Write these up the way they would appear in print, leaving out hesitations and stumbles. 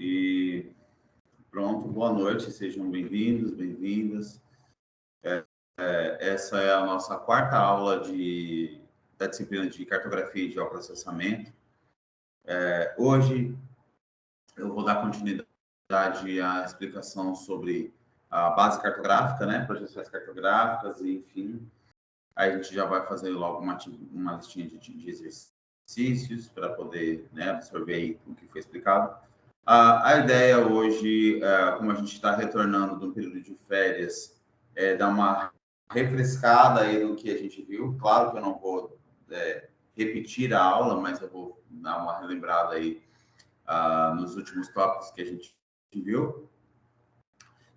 E pronto, boa noite, sejam bem-vindos, bem-vindas. Essa é a nossa quarta aula da disciplina de cartografia e geoprocessamento. Hoje eu vou dar continuidade à explicação sobre a base cartográfica, né, projeções cartográficas, e, enfim. Aí a gente já vai fazer logo uma listinha de exercícios para poder, né, absorver aí o que foi explicado. A ideia hoje, como a gente está retornando de um período de férias, é dar uma refrescada aí no que a gente viu. Claro que eu não vou repetir a aula, mas eu vou dar uma relembrada aí nos últimos tópicos que a gente viu.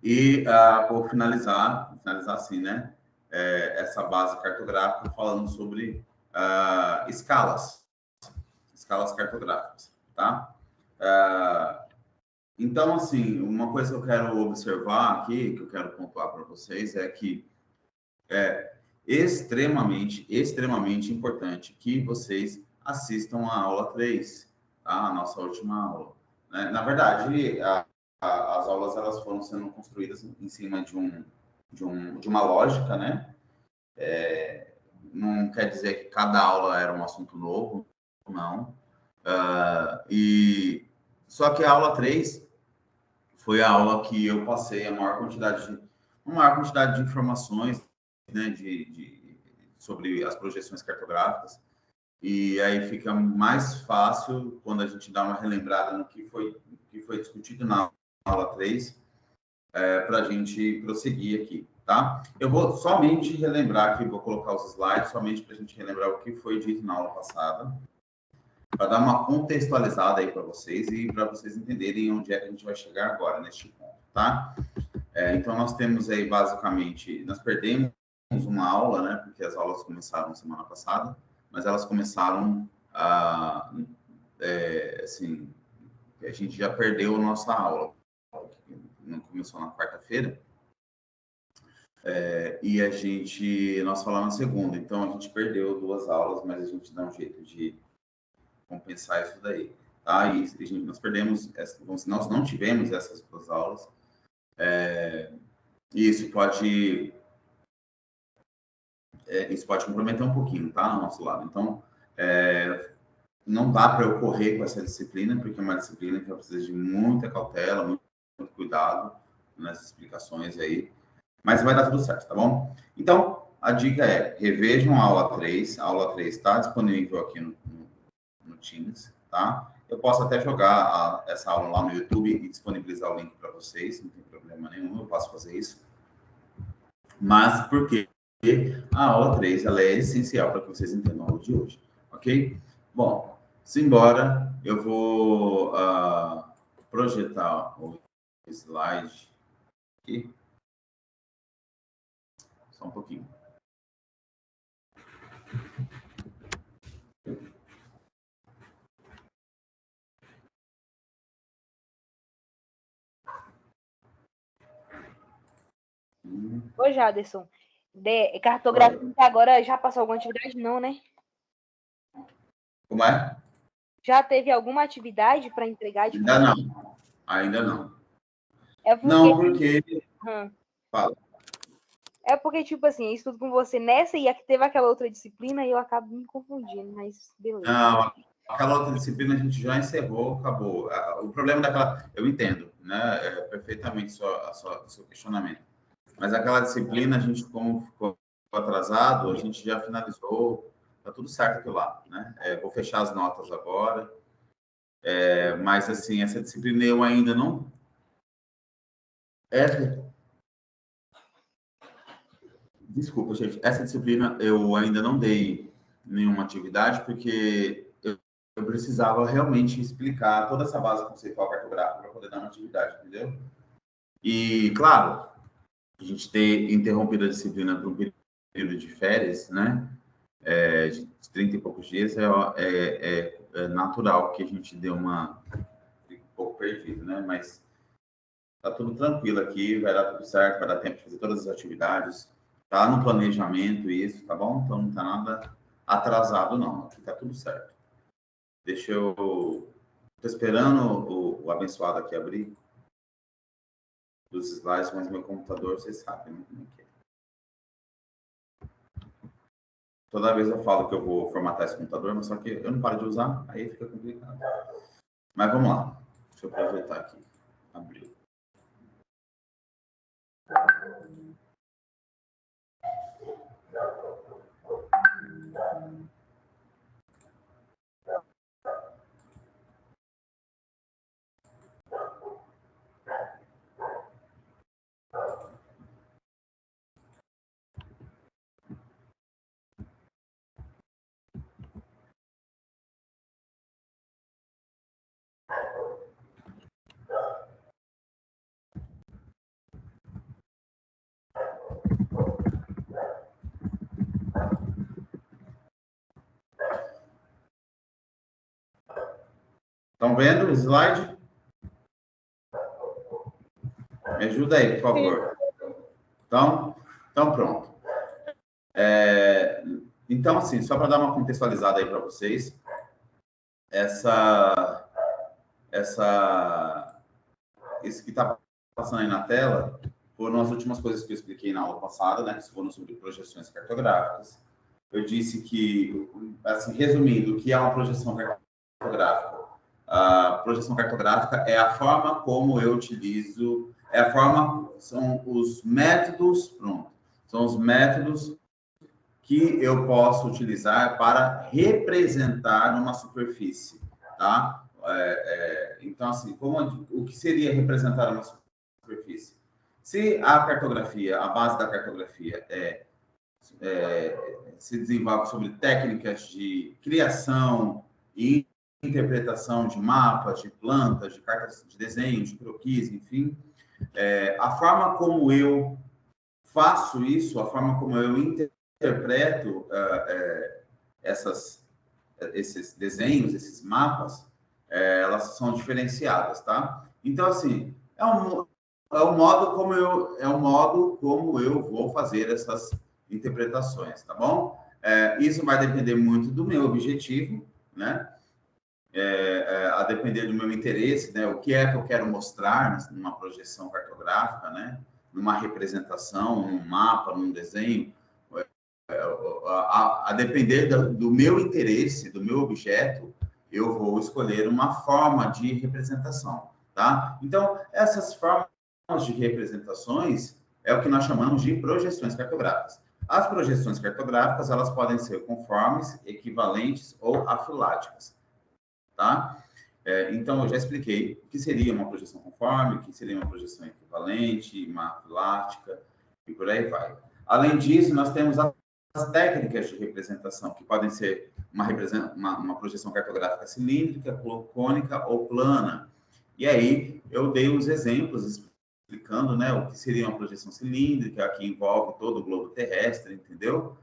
E vou finalizar assim, né? Essa base cartográfica falando sobre escalas cartográficas, tá? Então, assim, uma coisa que eu quero observar aqui, que eu quero pontuar para vocês, é que é extremamente importante que vocês assistam a aula 3, tá? A nossa última aula, né? Na verdade, as aulas elas foram sendo construídas em cima de uma lógica, né? Não quer dizer que cada aula era um assunto novo, não. Só que a aula 3 foi a aula que eu passei a maior quantidade de informações, né, sobre as projeções cartográficas. E aí fica mais fácil quando a gente dá uma relembrada no que foi discutido na aula 3, para a gente prosseguir aqui, tá? Eu vou somente relembrar aqui, vou colocar os slides somente para a gente relembrar o que foi dito na aula passada, para dar uma contextualizada aí para vocês e para vocês entenderem onde é que a gente vai chegar agora neste ponto, tá? Então, nós temos aí, basicamente, nós perdemos uma aula, né? Porque as aulas começaram semana passada, mas elas começaram, assim, a gente já perdeu a nossa aula, não começou na quarta-feira, e nós falamos na segunda, então a gente perdeu 2 aulas, mas a gente dá um jeito de compensar isso daí, tá? E nós perdemos, nós não tivemos essas 2 aulas, e isso pode comprometer um pouquinho, tá? No nosso lado. Então, não dá para eu correr com essa disciplina, porque é uma disciplina que precisa de muita cautela, muito cuidado nessas explicações aí, mas vai dar tudo certo, tá bom? Então, a dica é, revejam a aula 3, a aula 3 está disponível aqui no Teams, tá? Eu posso até jogar essa aula lá no YouTube e disponibilizar o link para vocês, não tem problema nenhum, eu posso fazer isso. Mas por quê? A aula 3 ela é essencial para que vocês entendam a aula de hoje, ok? Bom, simbora, eu vou projetar o slide aqui. Só um pouquinho. Ô, Jaderson, cartografia agora já passou alguma atividade? Não, né? Como é? Já teve alguma atividade para entregar? Ainda não. Não, porque... Fala. É porque, tipo assim, eu estudo com você nessa e teve aquela outra disciplina e eu acabo me confundindo, mas beleza. Não, aquela outra disciplina a gente já encerrou, acabou. O problema daquela... Eu entendo, né? Perfeitamente o seu questionamento. Mas aquela disciplina, a gente, como ficou atrasado, a gente já finalizou, tá tudo certo aquilo lá, né? Vou fechar as notas agora, mas, assim, essa disciplina eu ainda não... Desculpa, gente, essa disciplina eu ainda não dei nenhuma atividade, porque eu precisava realmente explicar toda essa base conceitual cartográfica para poder dar uma atividade, entendeu? E, claro, a gente ter interrompido a disciplina por um período de férias, né? De 30 e poucos dias, é natural que a gente dê um pouco perdido, né? Mas tá tudo tranquilo aqui, vai dar tudo certo, vai dar tempo de fazer todas as atividades, tá no planejamento isso, tá bom? Então não tá nada atrasado, não, aqui tá tudo certo. Deixa eu Estou esperando o abençoado aqui abrir dos slides, mas meu computador, vocês sabem, né, como é que é. Toda vez eu falo que eu vou formatar esse computador, mas só que eu não paro de usar, aí fica complicado. Mas vamos lá. Deixa eu aproveitar aqui. Abriu. Estão vendo o slide? Me ajuda aí, por favor. Então pronto. Então, assim, só para dar uma contextualizada aí para vocês, isso que está passando aí na tela foram as últimas coisas que eu expliquei na aula passada, né, que foram sobre projeções cartográficas. Eu disse que, assim, resumindo, o que é uma projeção cartográfica? A projeção cartográfica é a forma como eu utilizo, são os métodos, pronto, são os métodos que eu posso utilizar para representar uma superfície, tá? Então, assim, o que seria representar uma superfície? Se a cartografia, a base da cartografia se desenvolve sobre técnicas de criação e interpretação de mapas, de plantas, de cartas de desenho, de croquis, enfim, a forma como eu faço isso, a forma como eu interpreto esses desenhos, esses mapas, elas são diferenciadas, tá? Então, assim, é um modo como eu vou fazer essas interpretações, tá bom? Isso vai depender muito do meu objetivo, né? A depender do meu interesse, né? O que é que eu quero mostrar numa projeção cartográfica, né? Numa representação, num mapa, num desenho, a depender do meu interesse, do meu objeto, eu vou escolher uma forma de representação, tá? Então, essas formas de representações é o que nós chamamos de projeções cartográficas. As projeções cartográficas, elas podem ser conformes, equivalentes ou afiláticas, tá? Então, eu já expliquei o que seria uma projeção conforme, o que seria uma projeção equivalente, uma afilática, e por aí vai. Além disso, nós temos as técnicas de representação, que podem ser uma projeção cartográfica cilíndrica, cônica ou plana. E aí, eu dei os exemplos explicando, né, o que seria uma projeção cilíndrica, que envolve todo o globo terrestre, entendeu?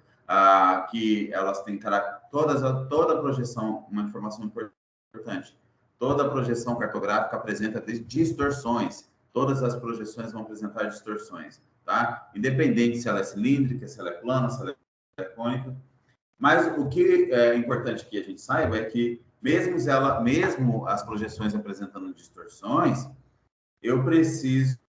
Que elas têm toda projeção, uma informação importante, toda projeção cartográfica apresenta distorções. Todas as projeções vão apresentar distorções, tá? Independente se ela é cilíndrica, se ela é plana, se ela é cônica. Mas o que é importante que a gente saiba é que mesmo as projeções apresentando distorções, eu preciso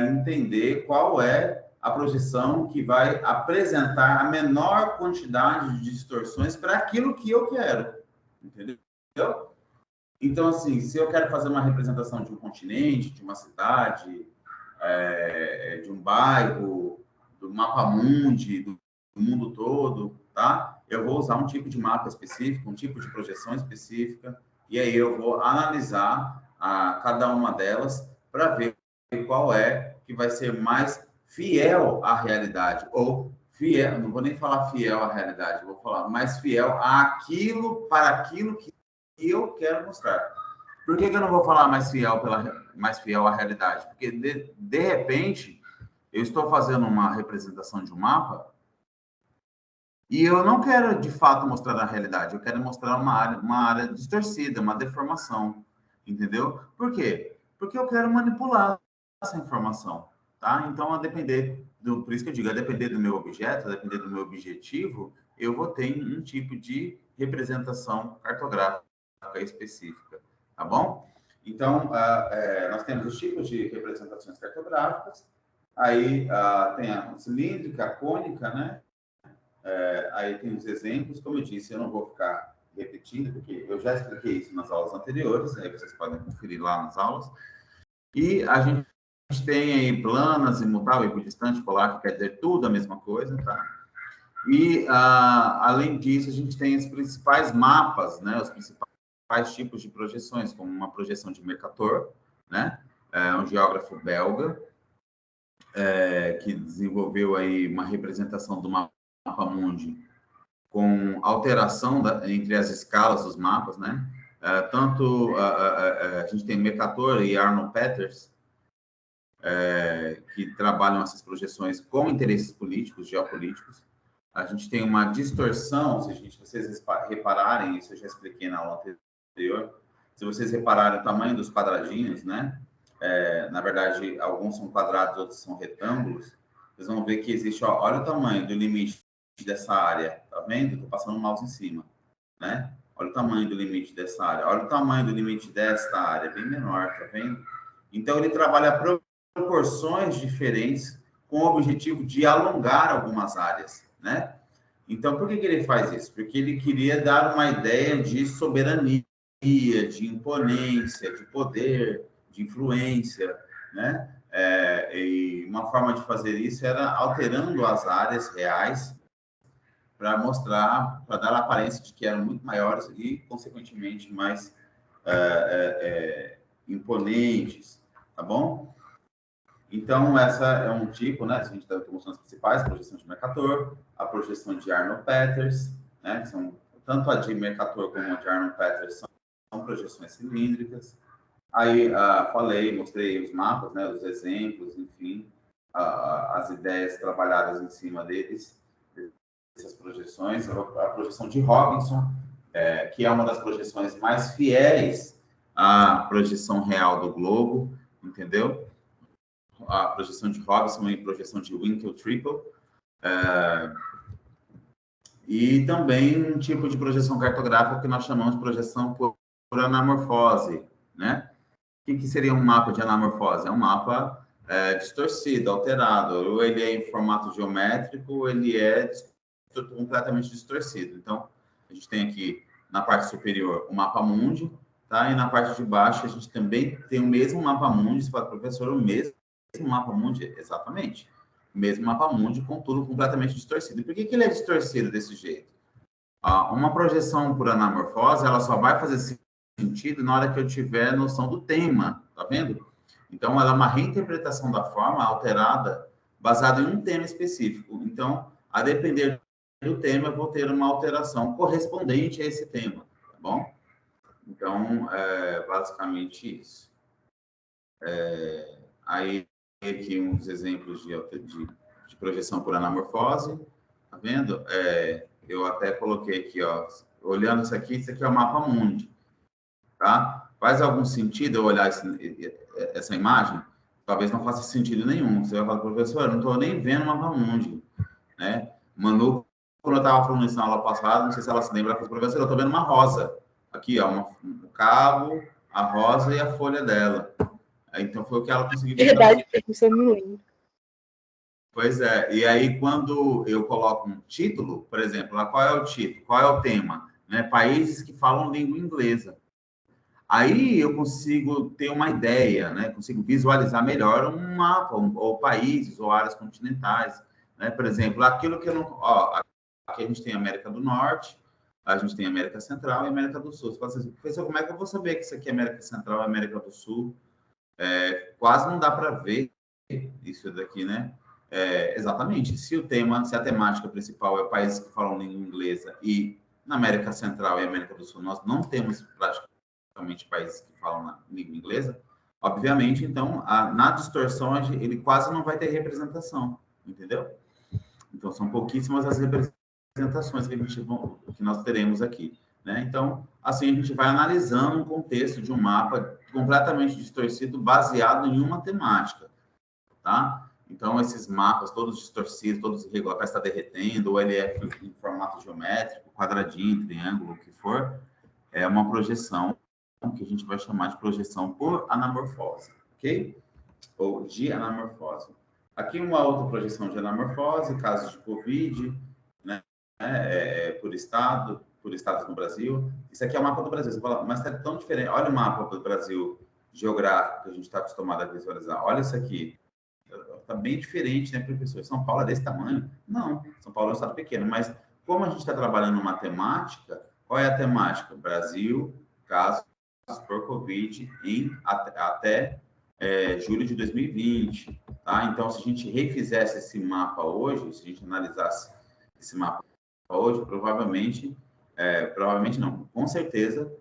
entender qual é a projeção que vai apresentar a menor quantidade de distorções para aquilo que eu quero, entendeu? Então, assim, se eu quero fazer uma representação de um continente, de uma cidade, de um bairro, do mapa mundi, do mundo todo, tá? Eu vou usar um tipo de mapa específico, um tipo de projeção específica, e aí eu vou analisar cada uma delas para ver qual é que vai ser mais fiel à realidade, ou fiel, não vou nem falar fiel à realidade, vou falar mais fiel para aquilo que eu quero mostrar. Por que eu não vou falar mais fiel à realidade? Porque, de repente, eu estou fazendo uma representação de um mapa e eu não quero, de fato, mostrar a realidade. Eu quero mostrar uma área distorcida, uma deformação. Entendeu? Por quê? Porque eu quero manipular essa informação, tá? Então, por isso que eu digo, a depender do meu objeto, a depender do meu objetivo, eu vou ter um tipo de representação cartográfica específica. tá bom? Então, nós temos os tipos de representações cartográficas, aí tem a cilíndrica, a cônica, né? Aí tem os exemplos, como eu disse, eu não vou ficar repetindo, porque eu já expliquei isso nas aulas anteriores, aí vocês podem conferir lá nas aulas. E a gente tem aí planas, imutável, equidistante, polar, que quer dizer tudo a mesma coisa, tá? E, além disso, a gente tem os principais mapas, né? Os principais tipos de projeções, como uma projeção de Mercator, né? Um geógrafo belga, que desenvolveu aí uma representação do mapa mundi com alteração entre as escalas dos mapas, né? A gente tem Mercator e Arnold Peters, que trabalham essas projeções com interesses políticos, geopolíticos. A gente tem uma distorção, se vocês repararem, isso eu já expliquei na aula anterior, se vocês repararem o tamanho dos quadradinhos, né? Na verdade, alguns são quadrados, outros são retângulos, vocês vão ver que existe, olha o tamanho do limite dessa área, tá vendo? Estou passando o mouse em cima, né? Olha o tamanho do limite dessa área, olha o tamanho do limite desta área, bem menor, tá vendo? Então, ele trabalha proporções diferentes com o objetivo de alongar algumas áreas, né? Então, por que ele faz isso? Porque ele queria dar uma ideia de soberania, de imponência, de poder, de influência, né? E uma forma de fazer isso era alterando as áreas reais para mostrar, para dar a aparência de que eram muito maiores e, consequentemente, mais imponentes, tá bom? Então, essa é um tipo, né? A gente está mostrando as principais, a projeção de Mercator, a projeção de Arnold Peters, né? Que são, tanto a de Mercator como a de Arnold Peters são projeções cilíndricas. Aí, mostrei os mapas, né? Os exemplos, enfim, as ideias trabalhadas em cima deles, essas projeções. A projeção de Robinson, que é uma das projeções mais fiéis à projeção real do globo, entendeu? A projeção de Robinson e projeção de Winkel-Triple, e também um tipo de projeção cartográfica que nós chamamos de projeção por anamorfose, né? O que seria um mapa de anamorfose? É um mapa distorcido, alterado, ou ele é em formato geométrico, ou ele é completamente distorcido. Então, a gente tem aqui na parte superior o mapa mundi, tá? E na parte de baixo a gente também tem o mesmo mapa mundi. Você fala, professor, o mesmo mapa mundi? Exatamente. O mesmo mapa mundi, com tudo completamente distorcido. E por que ele é distorcido desse jeito? Uma projeção por anamorfose, ela só vai fazer sentido na hora que eu tiver noção do tema, tá vendo? Então, ela é uma reinterpretação da forma alterada, baseada em um tema específico. Então, a depender do tema, eu vou ter uma alteração correspondente a esse tema, tá bom? Então, basicamente isso. Aí, aqui uns exemplos de projeção por anamorfose, tá vendo? Eu até coloquei aqui, ó, olhando isso aqui é o mapa mundi, tá? Faz algum sentido eu olhar essa imagem? Talvez não faça sentido nenhum. Você vai falar, professor, eu não estou nem vendo o mapa mundi, né? Manu, quando eu estava falando isso na aula passada, não sei se ela se lembra, ela falou, professor, eu estou vendo uma rosa. Aqui, ó, um cabo, a rosa e a folha dela. Então, foi o que ela conseguiu ver. Verdade, professor, me lembro. Pois é, e aí quando eu coloco um título, por exemplo, qual é o título, qual é o tema, né? Países que falam língua inglesa. Aí eu consigo ter uma ideia, né? Consigo visualizar melhor um mapa, ou países, ou áreas continentais, né? Por exemplo, aquilo que eu não... aqui a gente tem América do Norte, a gente tem América Central e América do Sul. Você fala assim, professor, como é que eu vou saber que isso aqui é América Central e América do Sul? Quase não dá para ver isso daqui, né? Exatamente. Se a temática principal é países que falam língua inglesa e na América Central e América do Sul nós não temos praticamente países que falam na língua inglesa, obviamente, então, na distorção ele quase não vai ter representação, entendeu? Então, são pouquíssimas as representações que nós teremos aqui, né? Então, assim, a gente vai analisando um contexto de um mapa completamente distorcido baseado em uma temática, tá? Então, esses mapas todos distorcidos, todos irregulares, parece estar derretendo, ou ele é em formato geométrico, quadradinho, triângulo, o que for, é uma projeção que a gente vai chamar de projeção por anamorfose, ok? Ou de anamorfose. Aqui uma outra projeção de anamorfose, casos de Covid, né, por estados no Brasil. Isso aqui é o mapa do Brasil. Você fala, mas está tão diferente. Olha o mapa do Brasil geográfico que a gente está acostumado a visualizar. Olha isso aqui. Está bem diferente, né, professor? São Paulo é desse tamanho? Não, São Paulo é um estado pequeno. Mas como a gente está trabalhando matemática, qual é a temática? Brasil, casos por Covid até julho de 2020. Tá? Então, se a gente refizesse esse mapa hoje, se a gente analisasse esse mapa hoje, provavelmente não, com certeza,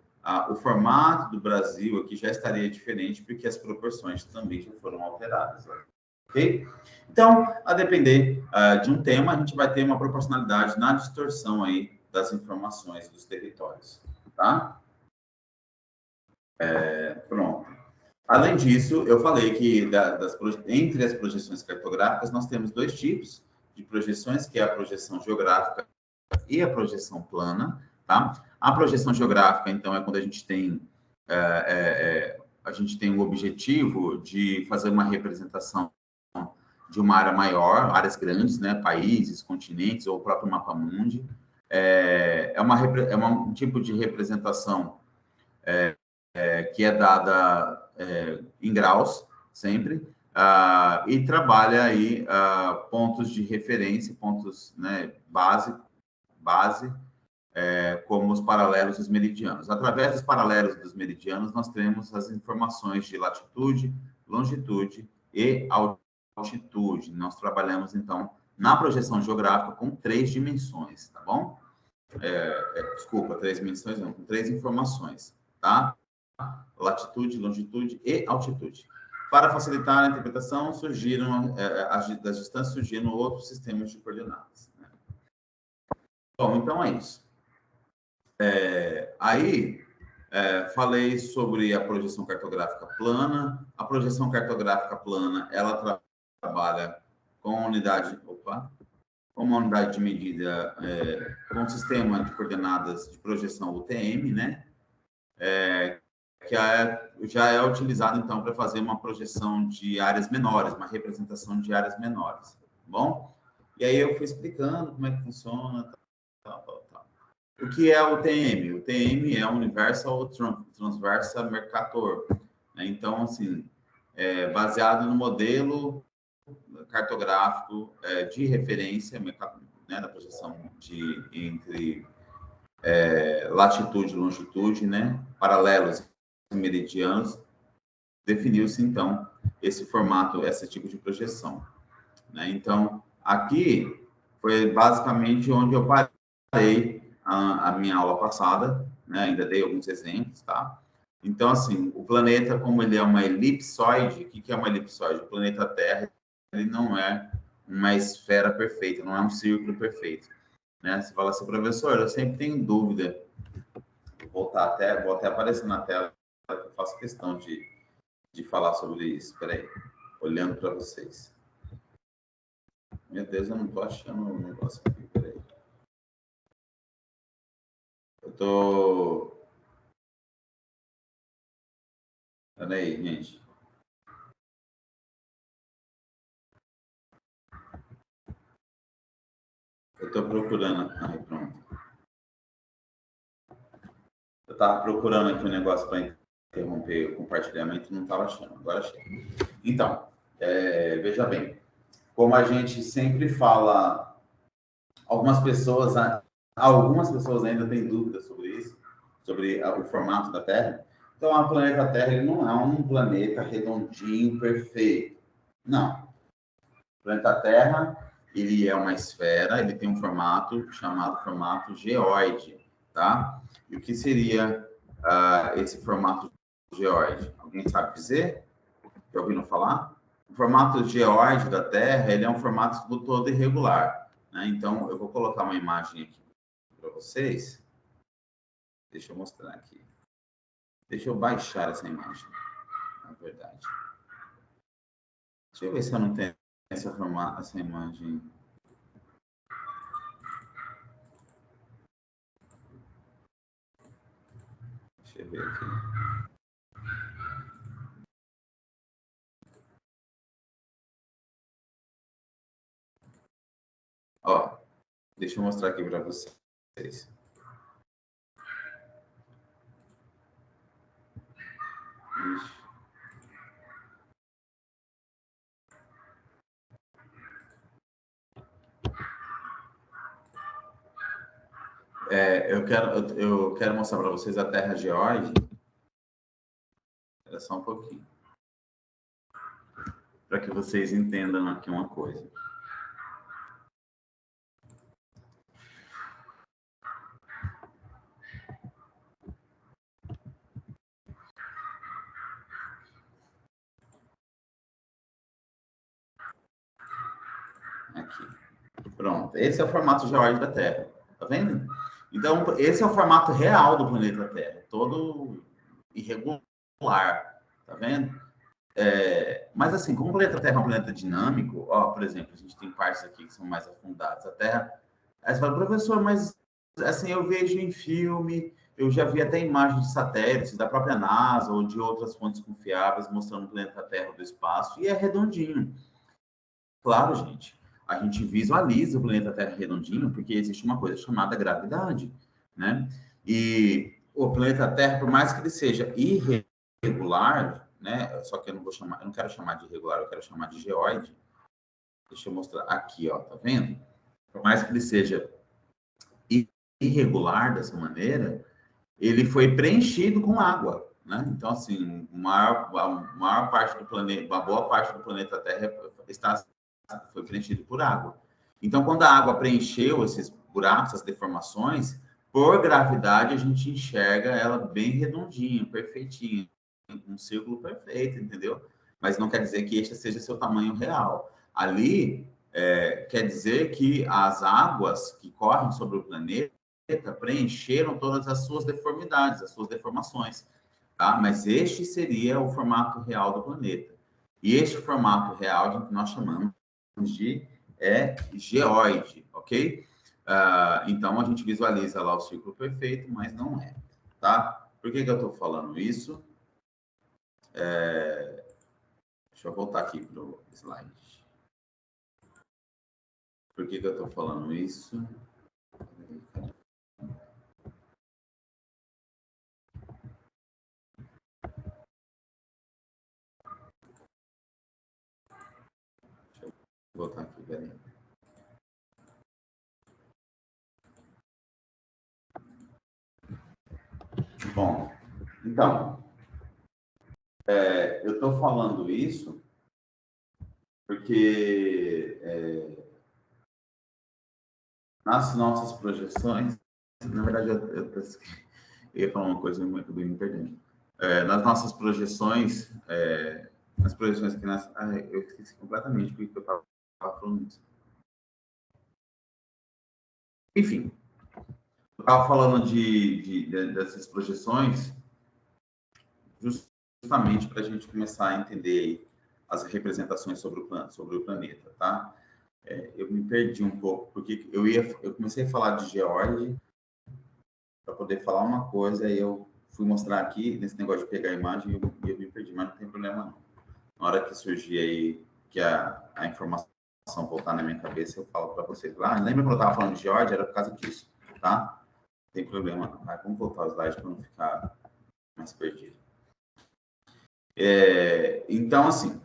o formato do Brasil aqui já estaria diferente, porque as proporções também já foram alteradas. Ok? Então, a depender de um tema, a gente vai ter uma proporcionalidade na distorção aí das informações dos territórios. Tá? Pronto. Além disso, eu falei que entre as projeções cartográficas, nós temos dois tipos de projeções, que é a projeção geográfica e a projeção plana. Tá? A projeção geográfica, então, é quando a gente tem o objetivo de fazer uma representação de uma área maior, áreas grandes, né, países, continentes ou o próprio mapa mundi. É um tipo de representação que é dada em graus, sempre, e trabalha aí pontos de referência, pontos, né, base, como os paralelos e os meridianos. Através dos paralelos e dos meridianos, nós temos as informações de latitude, longitude e altitude. Nós trabalhamos, então, na projeção geográfica com 3 dimensões, tá bom? Desculpa, 3 dimensões não, com 3 informações, tá? Latitude, longitude e altitude. Para facilitar a interpretação, das distâncias surgiram outros sistemas de coordenadas. Né? Bom, então é isso. Falei sobre a projeção cartográfica plana. A projeção cartográfica plana, ela trabalha com uma unidade de medida, com um sistema de coordenadas de projeção UTM, né? Que já é utilizado, então, para fazer uma projeção de áreas menores, uma representação de áreas menores, tá bom? E aí eu fui explicando como é que funciona, tal. O que é o TM? O TM é Universal Transversal Mercator. Né? Então, assim, baseado no modelo cartográfico de referência, né, da projeção entre latitude e longitude, né, paralelos e meridianos, definiu-se, então, esse formato, esse tipo de projeção. Né? Então, aqui foi basicamente onde eu parei a minha aula passada, né? Ainda dei alguns exemplos, tá? Então, assim, o planeta, como ele é uma elipsoide, o que é uma elipsoide? O planeta Terra, ele não é uma esfera perfeita, não é um círculo perfeito, né? Você fala assim, professor, eu sempre tenho dúvida, vou até aparecer na tela, eu faço questão de falar sobre isso, peraí, olhando para vocês. Meu Deus, eu não tô achando o negócio aqui, peraí. Peraí, gente. Eu tô procurando. Ai, pronto. Eu tava procurando aqui um negócio para interromper o compartilhamento e não tava achando. Agora achei. Então, veja bem. Como a gente sempre fala, algumas pessoas ainda têm dúvidas sobre isso, sobre o formato da Terra. Então, o planeta Terra ele não é um planeta redondinho, perfeito. Não. O planeta Terra, ele é uma esfera, ele tem um formato chamado formato geóide, tá? E o que seria esse formato geóide? Alguém sabe dizer? Já ouviram falar? O formato geóide da Terra, ele é um formato todo irregular, né? Então, eu vou colocar uma imagem aqui para vocês. Deixa eu mostrar aqui. Deixa eu baixar essa imagem, na verdade. Deixa eu ver se eu não tenho essa imagem. Deixa eu ver aqui. Ó, deixa eu mostrar aqui para vocês. Ixi. Eu quero mostrar para vocês a terra geóide. Espera só um pouquinho. Para que vocês entendam aqui uma coisa. Aqui. Pronto. Esse é o formato geóide da Terra. Tá vendo? Então, esse é o formato real do planeta Terra. Todo irregular. Tá vendo? Mas assim, como o planeta Terra é um planeta dinâmico, ó, por exemplo, a gente tem partes aqui que são mais afundadas. A Terra, aí você fala, professor, mas assim, eu vejo em filme, eu já vi até imagens de satélites da própria NASA ou de outras fontes confiáveis mostrando o planeta Terra do espaço, e é redondinho. Claro, gente, a gente visualiza o planeta Terra redondinho porque existe uma coisa chamada gravidade, né? E o planeta Terra, por mais que ele seja irregular, né? Só que eu não quero chamar de irregular, eu quero chamar de geóide. Deixa eu mostrar aqui, ó, tá vendo? Por mais que ele seja irregular dessa maneira, ele foi preenchido com água, né? Então, assim, a maior parte do planeta, a boa parte do planeta Terra foi preenchido por água. Então, quando a água preencheu esses buracos, essas deformações, por gravidade a gente enxerga ela bem redondinha, perfeitinha, um círculo perfeito, entendeu? Mas não quer dizer que este seja seu tamanho real. Ali quer dizer que as águas que correm sobre o planeta preencheram todas as suas deformidades, as suas deformações, tá? Mas este seria o formato real do planeta. E este formato real nós chamamos de geóide, ok? Então a gente visualiza lá o círculo perfeito, mas não é, tá? Por que eu estou falando isso? Deixa eu voltar aqui para o slide. Por que eu estou falando isso? Deixa eu voltar aqui, peraí. Bom, então, eu estou falando isso porque nas nossas projeções, na verdade, eu ia falar uma coisa, mas acabei me perdendo. Nas nossas projeções, nas projeções que nós... eu esqueci completamente porque eu estava falando isso. Enfim, eu estava falando dessas projeções justamente para a gente começar a entender as representações sobre o planeta, tá? Eu me perdi um pouco, porque eu comecei a falar de geóide para poder falar uma coisa, e eu fui mostrar aqui, nesse negócio de pegar a imagem, e eu me perdi, mas não tem problema não. Na hora que surgir aí, que a informação voltar na minha cabeça, eu falo para vocês. Lembra quando eu estava falando de geóide? Era por causa disso, tá? Não tem problema não. Vamos voltar os slides para não ficar mais perdido. Então, assim,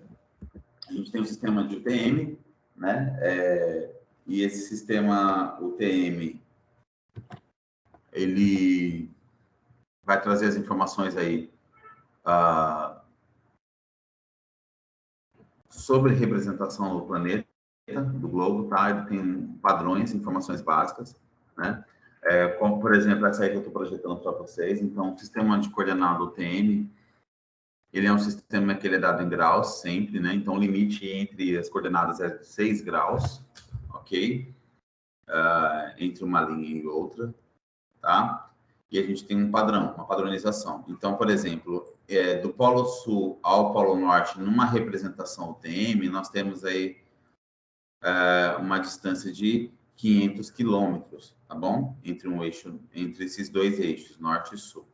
a gente tem um sistema de UTM, né? E esse sistema UTM, ele vai trazer as informações aí sobre representação do planeta, do globo, tá? Ele tem padrões, informações básicas, né? Como, por exemplo, essa aí que eu estou projetando para vocês. Então, o sistema de coordenada UTM, ele é um sistema que ele é dado em graus sempre, né? Então, o limite entre as coordenadas é 6 graus, ok? Entre uma linha e outra, tá? E a gente tem um padrão, uma padronização. Então, por exemplo, do Polo Sul ao Polo Norte, numa representação UTM, nós temos aí uma distância de 500 quilômetros, tá bom? Entre esses dois eixos, Norte e Sul.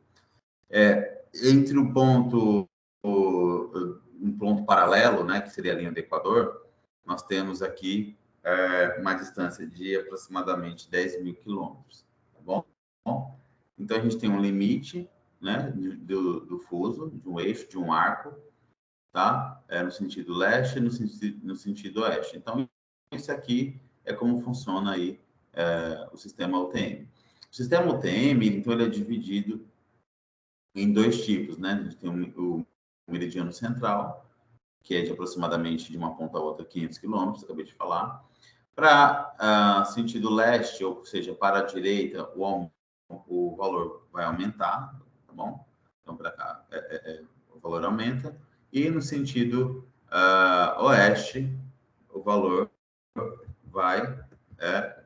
Entre um ponto paralelo, né, que seria a linha do Equador, nós temos aqui uma distância de aproximadamente 10 mil quilômetros, tá bom? Então, a gente tem um limite, né, do fuso, de um eixo, de um arco, tá? No sentido leste e no sentido oeste. Então, isso aqui é como funciona aí o sistema UTM. O sistema UTM, então, ele é dividido em dois tipos, né? A gente tem o meridiano central, que é de aproximadamente de uma ponta a outra 500 quilômetros, acabei de falar. Para sentido leste, ou seja, para a direita, o valor vai aumentar, tá bom? Então, para cá, o valor aumenta. E no sentido oeste, o valor vai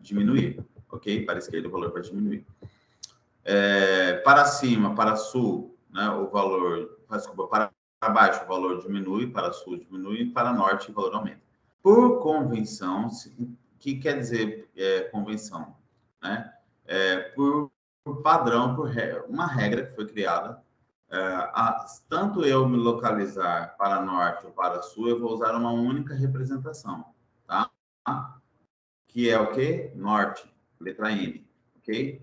diminuir, ok? Para a esquerda, o valor vai diminuir. Para cima, para sul, né, o valor... Desculpa, para baixo, o valor diminui, para sul diminui, para norte, o valor aumenta. Por convenção, o que quer dizer convenção? Né? Por padrão, por uma regra que foi criada, tanto eu me localizar para norte ou para sul, eu vou usar uma única representação, tá? Que é o quê? Norte, letra N, ok?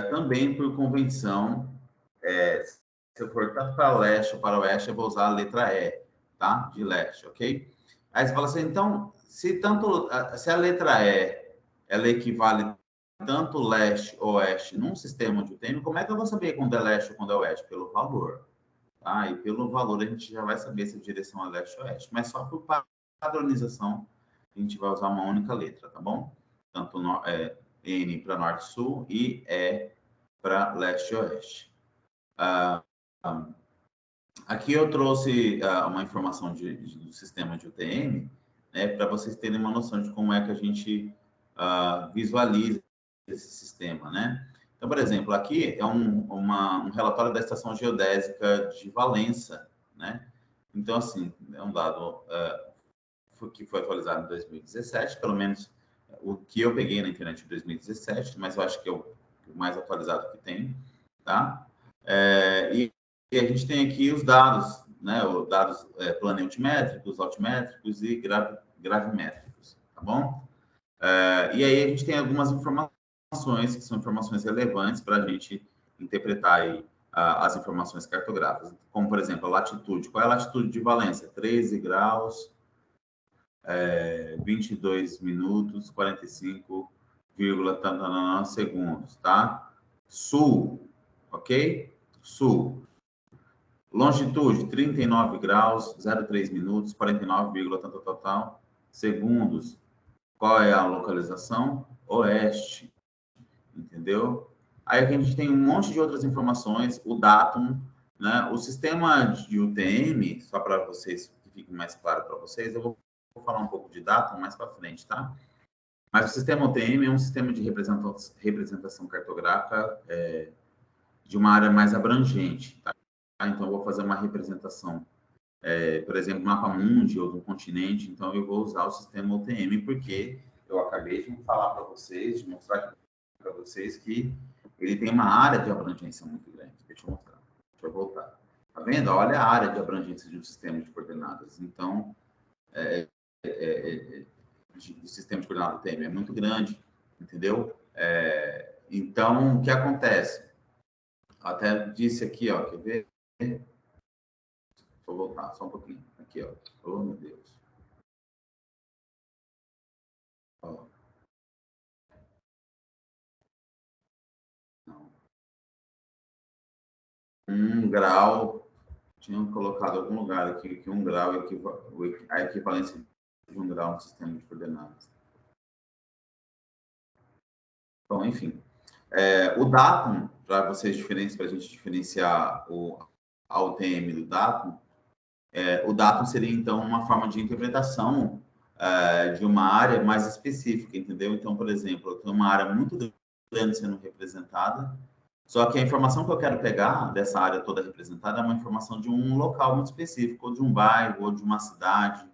Também por convenção, se eu for tanto para leste ou para oeste, eu vou usar a letra E, tá? De leste, ok? Aí você fala assim, então, se a letra E, ela equivale tanto leste ou oeste num sistema de UTM, como é que eu vou saber quando é leste ou quando é oeste? Pelo valor, tá? E pelo valor a gente já vai saber se a direção é leste ou oeste, mas só por padronização a gente vai usar uma única letra, tá bom? Tanto N para norte e sul e E para leste e oeste. Aqui eu trouxe uma informação do sistema de UTM, né, para vocês terem uma noção de como é que a gente visualiza esse sistema, né? Então, por exemplo, aqui é um relatório da Estação Geodésica de Valença, né? Então, assim, é um dado que foi atualizado em 2017, pelo menos o que eu peguei na internet em 2017, mas eu acho que é o mais atualizado que tem, tá? E a gente tem aqui os dados, né? Os dados planetimétricos, altimétricos e gravimétricos, tá bom? E aí a gente tem algumas informações que são informações relevantes para a gente interpretar aí as informações cartográficas, como, por exemplo, a latitude. Qual é a latitude de Valência? 13 graus, 22 minutos, 45, segundos, tá? Sul, ok? Sul. Longitude, 39 graus, 03 minutos, 49, segundos. Qual é a localização? Oeste, entendeu? Aí aqui a gente tem um monte de outras informações, o datum, né? O sistema de UTM, só para vocês, que fique mais claro para vocês, eu vou falar um pouco de datum mais para frente, tá? Mas o sistema UTM é um sistema de representação cartográfica de uma área mais abrangente, tá? Então, eu vou fazer uma representação, por exemplo, mapa mundi ou de um continente, então eu vou usar o sistema UTM, porque eu acabei de falar para vocês, de mostrar para vocês que ele tem uma área de abrangência muito grande. Deixa eu mostrar, deixa eu voltar. Tá vendo? Olha a área de abrangência de um sistema de coordenadas. Então, o sistema de coordenadas UTM é muito grande, entendeu? Então, o que acontece? Até disse aqui, ó, quer ver? Vou voltar só um pouquinho. Aqui, ó. Oh, meu Deus. Ó. Não. 1 grau. Tinham colocado em algum lugar aqui que 1 grau é a equivalência de 1 grau no sistema de coordenadas. Bom, enfim. O datum, para vocês para a gente diferenciar a UTM do datum, o datum seria, então, uma forma de interpretação de uma área mais específica, entendeu? Então, por exemplo, eu tenho uma área muito grande sendo representada, só que a informação que eu quero pegar dessa área toda representada é uma informação de um local muito específico, ou de um bairro, ou de uma cidade,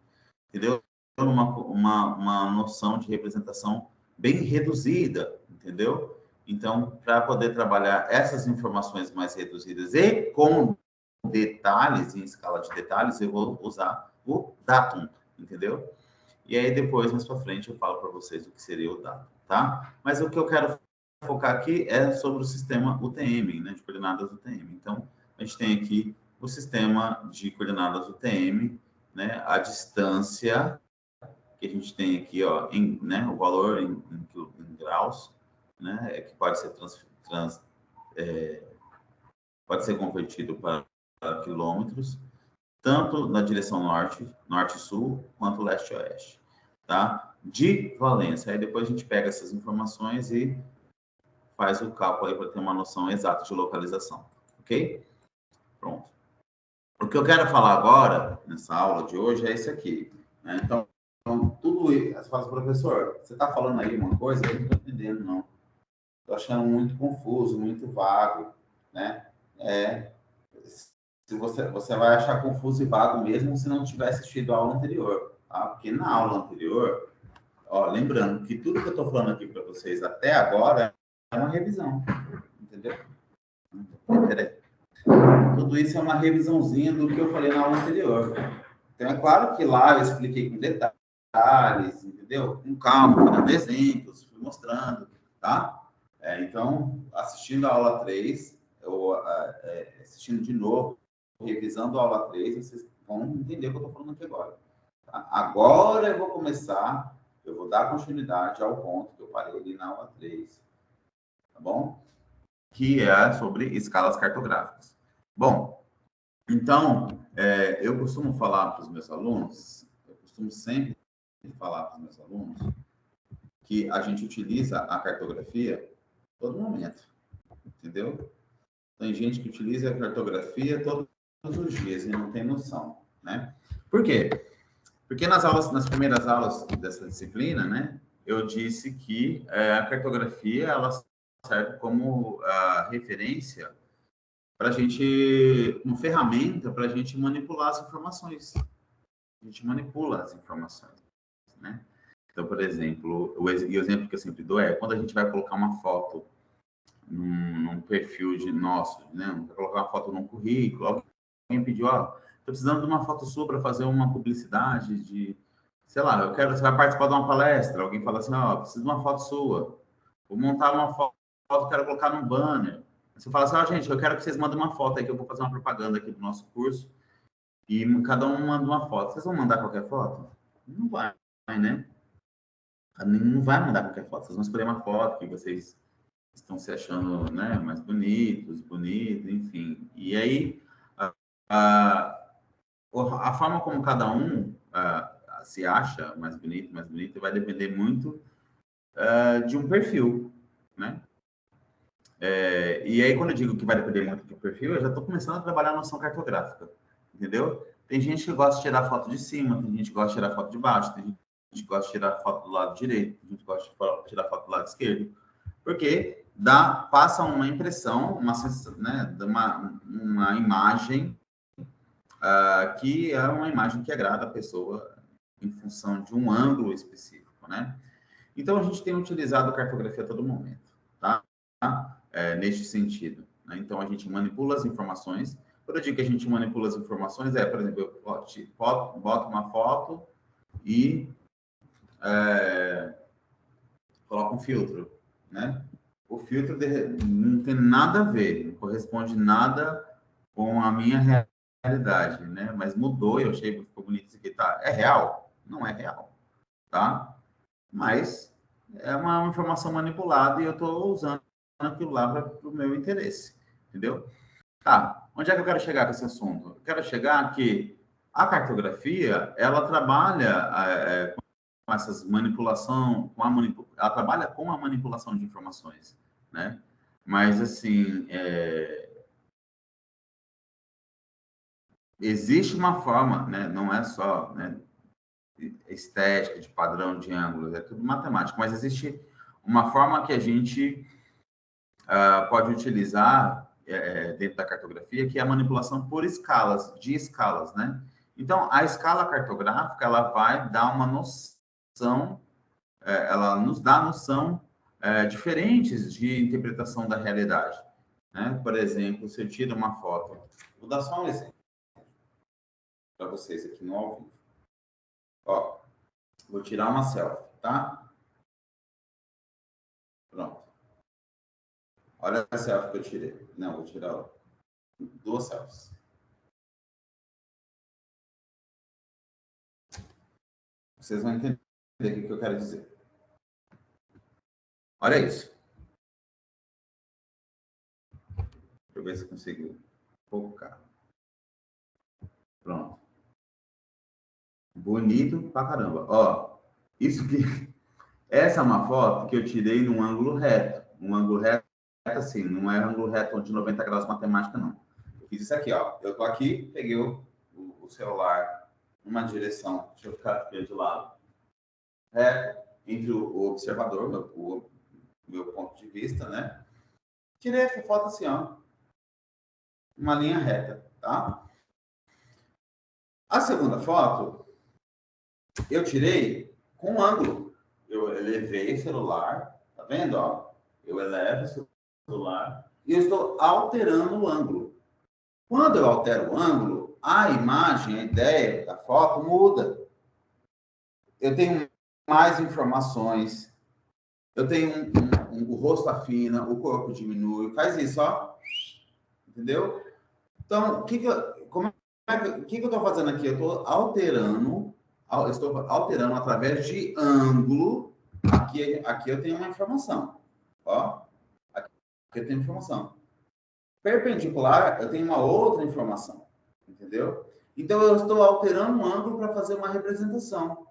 entendeu? Uma noção de representação bem reduzida, entendeu? Então, para poder trabalhar essas informações mais reduzidas e com detalhes, em escala de detalhes, eu vou usar o datum, entendeu? E aí depois, mais para frente, eu falo para vocês o que seria o datum, tá? Mas o que eu quero focar aqui é sobre o sistema UTM, né, de coordenadas UTM. Então, a gente tem aqui o sistema de coordenadas UTM, né, a distância que a gente tem aqui, ó, né, o valor em graus, né, que pode ser pode ser convertido para quilômetros, tanto na direção norte, norte-sul, quanto leste-oeste, tá? De valência. Aí depois a gente pega essas informações e faz o cálculo aí para ter uma noção exata de localização, ok? Pronto. O que eu quero falar agora, nessa aula de hoje, é isso aqui, né? Então, tudo isso, você fala, professor, você está falando aí uma coisa, eu não estou entendendo, não. Estou achando muito confuso, muito vago, né? Se você vai achar confuso e vago mesmo se não tiver assistido a aula anterior, tá? Porque na aula anterior, ó, lembrando que tudo que eu estou falando aqui para vocês até agora é uma revisão, entendeu? Peraí. Tudo isso é uma revisãozinha do que eu falei na aula anterior. Então, é claro que lá eu expliquei com detalhes, entendeu? Com calma, dando exemplos, fui mostrando, tá? Então, assistindo a aula 3, ou assistindo de novo, revisando a aula 3, vocês vão entender o que eu estou falando aqui agora. Tá? Agora eu vou começar, eu vou dar continuidade ao ponto que eu parei ali na aula 3, tá bom? Que é sobre escalas cartográficas. Bom, então, eu costumo falar para os meus alunos, eu costumo sempre falar para os meus alunos que a gente utiliza a cartografia a todo momento, entendeu? Tem gente que utiliza a cartografia todos os dias e não tem noção, né? Por quê? Porque nas primeiras aulas dessa disciplina, né, eu disse que a cartografia ela serve como referência para a gente, uma ferramenta para a gente manipular as informações. A gente manipula as informações, né? Então, por exemplo, o exemplo que eu sempre dou é quando a gente vai colocar uma foto num perfil de nosso, né? Vai colocar uma foto num currículo, alguém pediu, ó, tô precisando de uma foto sua para fazer uma publicidade de, sei lá, você vai participar de uma palestra, alguém fala assim, ó, preciso de uma foto sua, vou montar uma foto, quero colocar num banner. Você fala assim, ó, gente, eu quero que vocês mandem uma foto aí que eu vou fazer uma propaganda aqui do nosso curso e cada um manda uma foto. Vocês vão mandar qualquer foto? Não vai, né? Não vai mandar qualquer foto. Vocês vão escolher uma foto que vocês estão se achando, né, mais bonitos, enfim. E aí, a forma como cada um se acha mais bonito, vai depender muito de um perfil, né? E aí, quando eu digo que vai depender muito do perfil, eu já estou começando a trabalhar a noção cartográfica, entendeu? Tem gente que gosta de tirar foto de cima, tem gente que gosta de tirar foto de baixo, tem gente que gosta de tirar foto do lado direito, tem gente que gosta de tirar foto do lado esquerdo, porque passa uma impressão, né, uma imagem que é uma imagem que agrada a pessoa em função de um ângulo específico, né? Então, a gente tem utilizado cartografia a todo momento, tá? Neste sentido, né? Então, a gente manipula as informações. Quando eu digo que a gente manipula as informações, por exemplo, eu boto uma foto e coloco um filtro, né? O filtro não tem nada a ver, não corresponde nada com a minha realidade, né? Mas mudou e eu achei que ficou bonito isso aqui, tá? É real? Não é real, tá? Mas é uma informação manipulada e eu estou usando aquilo lá para o meu interesse, entendeu? Tá, onde é que eu quero chegar com esse assunto? Eu quero chegar que a cartografia, ela trabalha com essas manipulação, ela trabalha com a manipulação de informações, né? Mas, assim, existe uma forma, né? Não é só, né, estética, de padrão de ângulos, é tudo matemático, mas existe uma forma que a gente pode utilizar dentro da cartografia, que é a manipulação por de escalas, né? Então, a escala cartográfica, ela vai dar uma noção, ela nos dá a noção diferentes de interpretação da realidade. Né? Por exemplo, se eu tiro uma foto, vou dar só um exemplo para vocês aqui no ao vivo. Ó, vou tirar uma selfie, tá? Pronto. Olha a selfie que eu tirei. Não, vou tirar duas selfies. Vocês vão entender o que eu quero dizer. Olha isso. Deixa eu ver se eu consigo focar. Pronto. Bonito pra caramba. Ó, isso que... Essa é uma foto que eu tirei num ângulo reto. Um ângulo reto, assim, não é ângulo reto de 90 graus matemática, não. Eu fiz isso aqui, ó. Eu tô aqui, peguei o celular numa direção. Deixa eu ficar aqui de lado. Reto, entre o observador, o meu ponto de vista, né? Tirei essa foto assim, ó. Uma linha reta, tá? A segunda foto, eu tirei com ângulo. Eu elevei o celular, tá vendo, ó? Eu elevo o celular e eu estou alterando o ângulo. Quando eu altero o ângulo, a imagem, a ideia da foto muda. Eu tenho mais informações, eu tenho o rosto afina, o corpo diminui, faz isso, ó. Entendeu? Então, o que eu estou fazendo aqui? Eu estou alterando através de ângulo. Aqui eu tenho uma informação. Ó, aqui eu tenho informação. Perpendicular, eu tenho uma outra informação. Entendeu? Então, eu estou alterando um ângulo para fazer uma representação.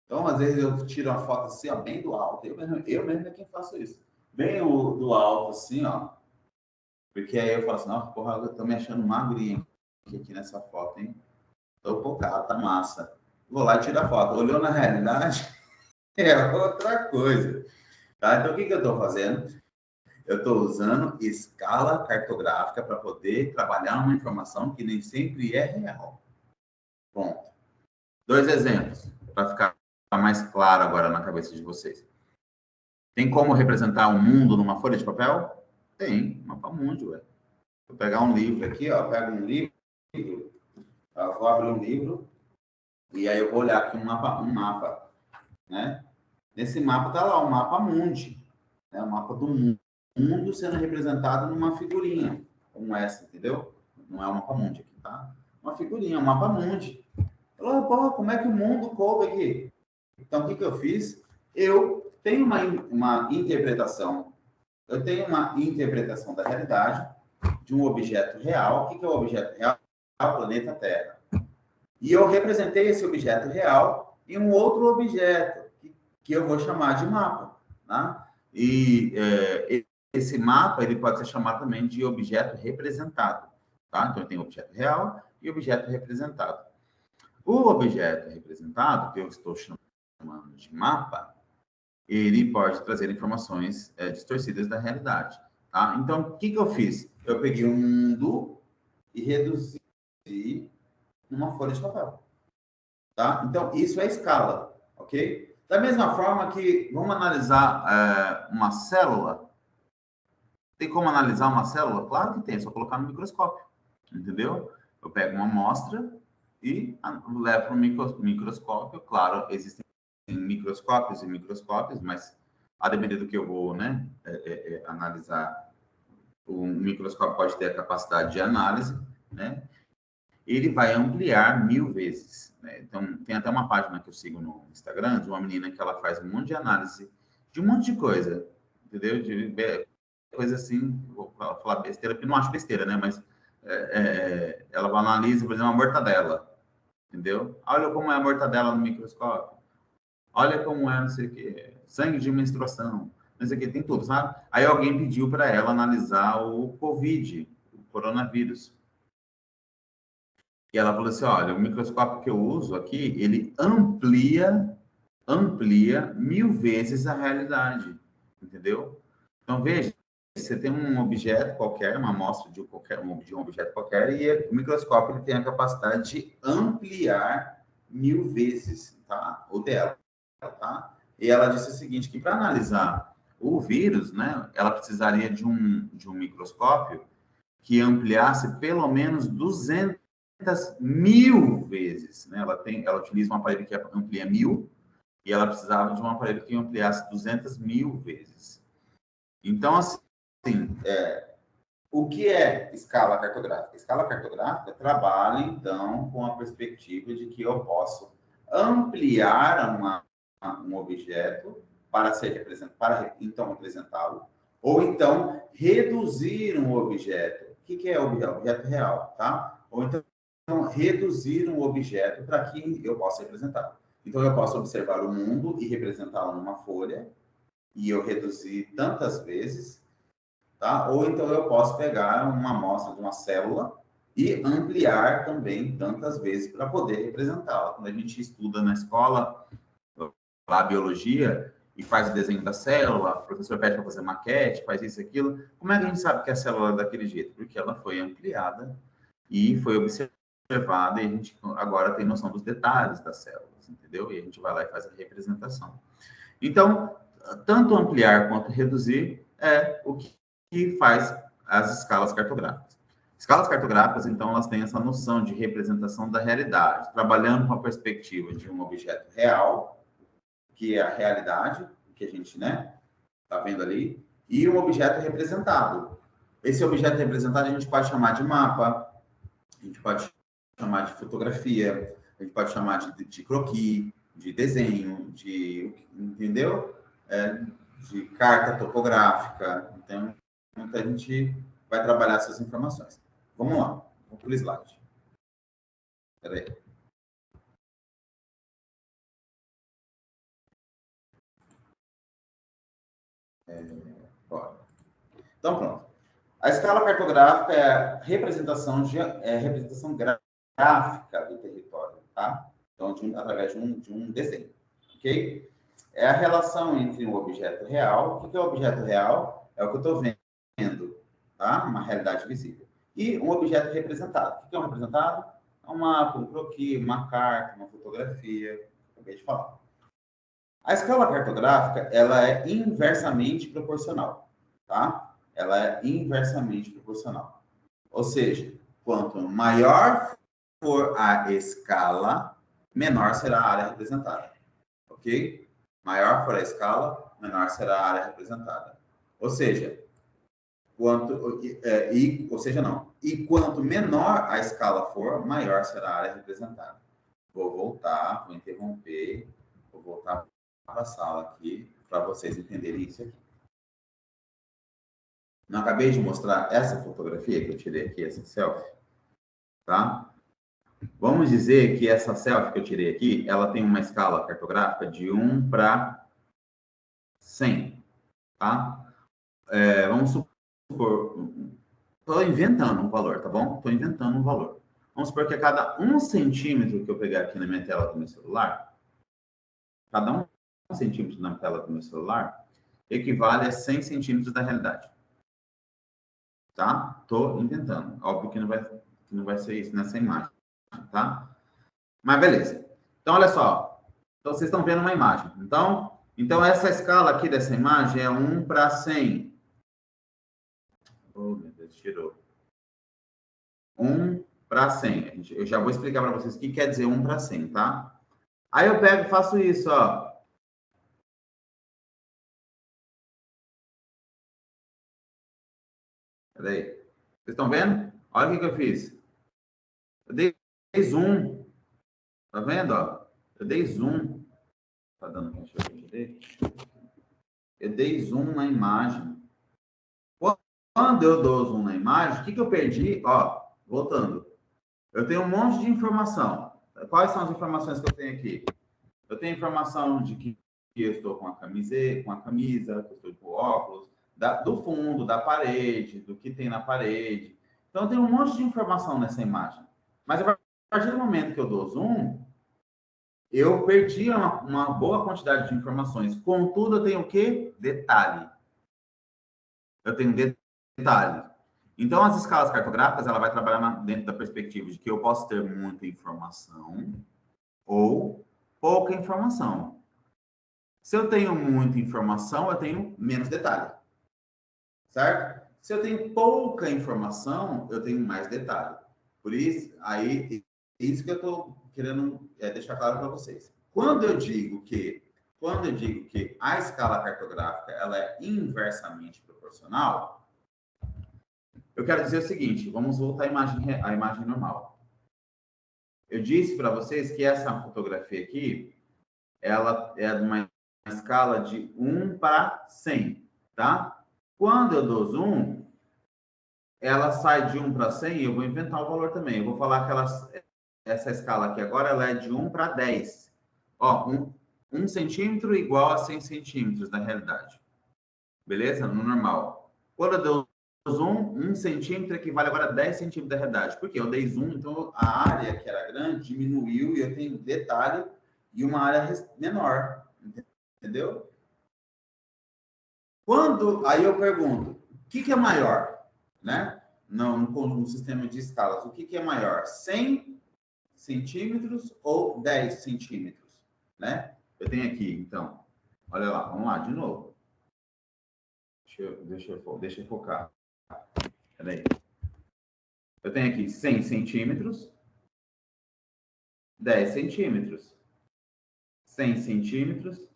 Então, às vezes, eu tiro uma foto assim, ó, bem do alto. Eu mesmo é quem faço isso. Bem do alto, assim, ó. Porque aí eu falo assim, nossa, porra, eu tô me achando magrinho aqui nessa foto, hein? Tô focado, tá massa. Vou lá e tiro a foto. Olhou na realidade, é outra coisa. Tá? Então, o que eu tô fazendo? Eu tô usando escala cartográfica para poder trabalhar uma informação que nem sempre é real. Ponto. 2 exemplos, para ficar mais claro agora na cabeça de vocês. Tem como representar o mundo numa folha de papel? Tem, mapa mundi, ué. Vou pegar um livro aqui, ó, pego um livro, vou abrir um livro, e aí eu vou olhar aqui um mapa, né? Nesse mapa tá lá o mapa mundi, né? O mapa do mundo sendo representado numa figurinha, como essa, entendeu? Não é o mapa mundi aqui, tá? Uma figurinha, um mapa mundi. Falou, porra, como é que o mundo coube aqui? Então, o que eu fiz? Eu tenho uma interpretação, da realidade, de um objeto real. O que é o objeto real? O planeta Terra. E eu representei esse objeto real em um outro objeto, que eu vou chamar de mapa. Tá? E esse mapa ele pode ser chamado também de objeto representado. Tá? Então, eu tenho objeto real e objeto representado. O objeto representado, que eu estou chamando de mapa, ele pode trazer informações distorcidas da realidade. Tá? Então, o que eu fiz? Eu peguei um mundo e reduzi numa folha de papel. Tá? Então, isso é escala, ok? Da mesma forma que, vamos analisar uma célula. Tem como analisar uma célula? Claro que tem, é só colocar no microscópio, entendeu? Eu pego uma amostra e levo para o microscópio. Claro, existem microscópios e microscópios, mas a depender do que eu vou, né, analisar, o microscópio pode ter a capacidade de análise, né? Ele vai ampliar 1000 vezes. Né? Então, tem até uma página que eu sigo no Instagram de uma menina que ela faz um monte de análise de um monte de coisa, entendeu? De coisa assim, vou falar besteira, porque não acho besteira, né? Mas ela analisa, por exemplo, uma mortadela, entendeu? Olha como é a mortadela no microscópio. Olha como é, não sei o quê, sangue de menstruação, não sei o quê, tem tudo, sabe? Aí alguém pediu para ela analisar o COVID, o coronavírus. E ela falou assim, olha, o microscópio que eu uso aqui, ele amplia 1000 vezes a realidade, entendeu? Então, veja, você tem um objeto qualquer, uma amostra de um objeto qualquer, e o microscópio ele tem a capacidade de ampliar 1000 vezes, tá? O dela, tá? E ela disse o seguinte, que para analisar o vírus, né, ela precisaria de um microscópio que ampliasse pelo menos 200.000 vezes, né? Ela utiliza um aparelho que amplia 1.000 e ela precisava de um aparelho que ampliasse 200.000 vezes. Então, assim, o que é escala cartográfica? Escala cartográfica trabalha, então, com a perspectiva de que eu posso ampliar um objeto para ser representado, para então representá-lo, ou então reduzir um objeto. O que é objeto? Objeto real, tá? Ou então reduzir um objeto para que eu possa representá-lo. Então eu posso observar o mundo e representá-lo numa folha, e eu reduzir tantas vezes, tá? Ou então eu posso pegar uma amostra de uma célula e ampliar também tantas vezes para poder representá-la. Quando a gente estuda na escola, lá a biologia, e faz o desenho da célula, o professor pede para fazer maquete, faz isso e aquilo, como é que a gente sabe que a célula é daquele jeito? Porque ela foi ampliada e foi observada, e a gente agora tem noção dos detalhes das células, entendeu? E a gente vai lá e faz a representação. Então, tanto ampliar quanto reduzir é o que faz as escalas cartográficas. Escalas cartográficas, então, elas têm essa noção de representação da realidade, trabalhando com a perspectiva de um objeto real, que é a realidade, que a gente, né, tá vendo ali, e um objeto representado. Esse objeto representado a gente pode chamar de mapa, a gente pode chamar de fotografia, a gente pode chamar de croquis, de desenho, entendeu? De carta topográfica. Então, a gente vai trabalhar essas informações. Vamos lá, vamos para o slide. Espera aí. Então, pronto. A escala cartográfica é a representação gráfica do território, tá? Então, através de um desenho, ok? É a relação entre um objeto real. O que é o objeto real? É o que eu estou vendo, tá? Uma realidade visível. E um objeto representado. O que é um representado? É um mapa, um croquis, uma carta, uma fotografia. Acabei de falar. A escala cartográfica, ela é inversamente proporcional, tá? Ela é inversamente proporcional. Ou seja, quanto maior for a escala, menor será a área representada, ok? Maior for a escala, menor será a área representada. Ou seja, e quanto menor a escala for, maior será a área representada. Vou voltar, vou interromper, vou voltar para a sala aqui para vocês entenderem isso aqui. Não acabei de mostrar essa fotografia que eu tirei aqui, essa selfie, tá? Vamos dizer que essa selfie que eu tirei aqui, ela tem uma escala cartográfica de 1 para 100, tá? Vamos supor, estou inventando um valor, tá bom? Estou inventando um valor. Vamos supor que a cada 1 centímetro que eu pegar aqui na minha tela do meu celular, cada 1 centímetro na tela do meu celular, equivale a 100 centímetros da realidade. Tá? Estou inventando. Óbvio que não vai ser isso nessa imagem, tá? Mas beleza. Então, olha só. Então, vocês estão vendo uma imagem. Então essa escala aqui dessa imagem é 1 para 100. Oh, meu Deus, tirou. 1 para 100. Eu já vou explicar para vocês o que quer dizer 1 para 100, tá? Aí eu pego e faço isso, ó. Peraí. Vocês estão vendo? Olha o que eu fiz. Eu dei zoom. Tá vendo, ó? Eu dei zoom. Tá dando pra enxergar? Eu dei zoom na imagem. Quando eu dou zoom na imagem, o que eu perdi? Ó, voltando. Eu tenho um monte de informação. Quais são as informações que eu tenho aqui? Eu tenho informação de que eu estou com a camisa, que eu estou com óculos, do fundo, da parede, do que tem na parede. Então, eu tenho um monte de informação nessa imagem. Mas a partir do momento que eu dou zoom, eu perdi uma boa quantidade de informações. Contudo, eu tenho o quê? Detalhe. Eu tenho detalhe. Então, as escalas cartográficas, ela vai trabalhar dentro da perspectiva de que eu posso ter muita informação ou pouca informação. Se eu tenho muita informação, eu tenho menos detalhe, certo? Se eu tenho pouca informação, eu tenho mais detalhe. Por isso, aí, isso que eu estou querendo deixar claro para vocês. Quando eu digo que a escala cartográfica ela é inversamente proporcional, eu quero dizer o seguinte, vamos voltar à imagem normal. Eu disse para vocês que essa fotografia aqui, ela é de uma escala de 1 para 100, tá? Quando eu dou zoom, ela sai de 1 para 100, eu vou inventar o valor também. Eu vou falar que essa escala aqui agora ela é de 1 para 10. Ó, 1 centímetro igual a 100 centímetros na realidade. Beleza? No normal. Quando eu dou zoom, 1 centímetro equivale agora a 10 centímetros da realidade. Por quê? Eu dei zoom, então a área que era grande diminuiu e eu tenho detalhe e uma área menor. Entendeu? Aí eu pergunto, o que é maior, né? No sistema de escalas, o que é maior? 100 centímetros ou 10 centímetros, né? Eu tenho aqui, então, olha lá, vamos lá, de novo. Deixa eu focar. Peraí. Eu tenho aqui 100 centímetros, 10 centímetros. 100 centímetros,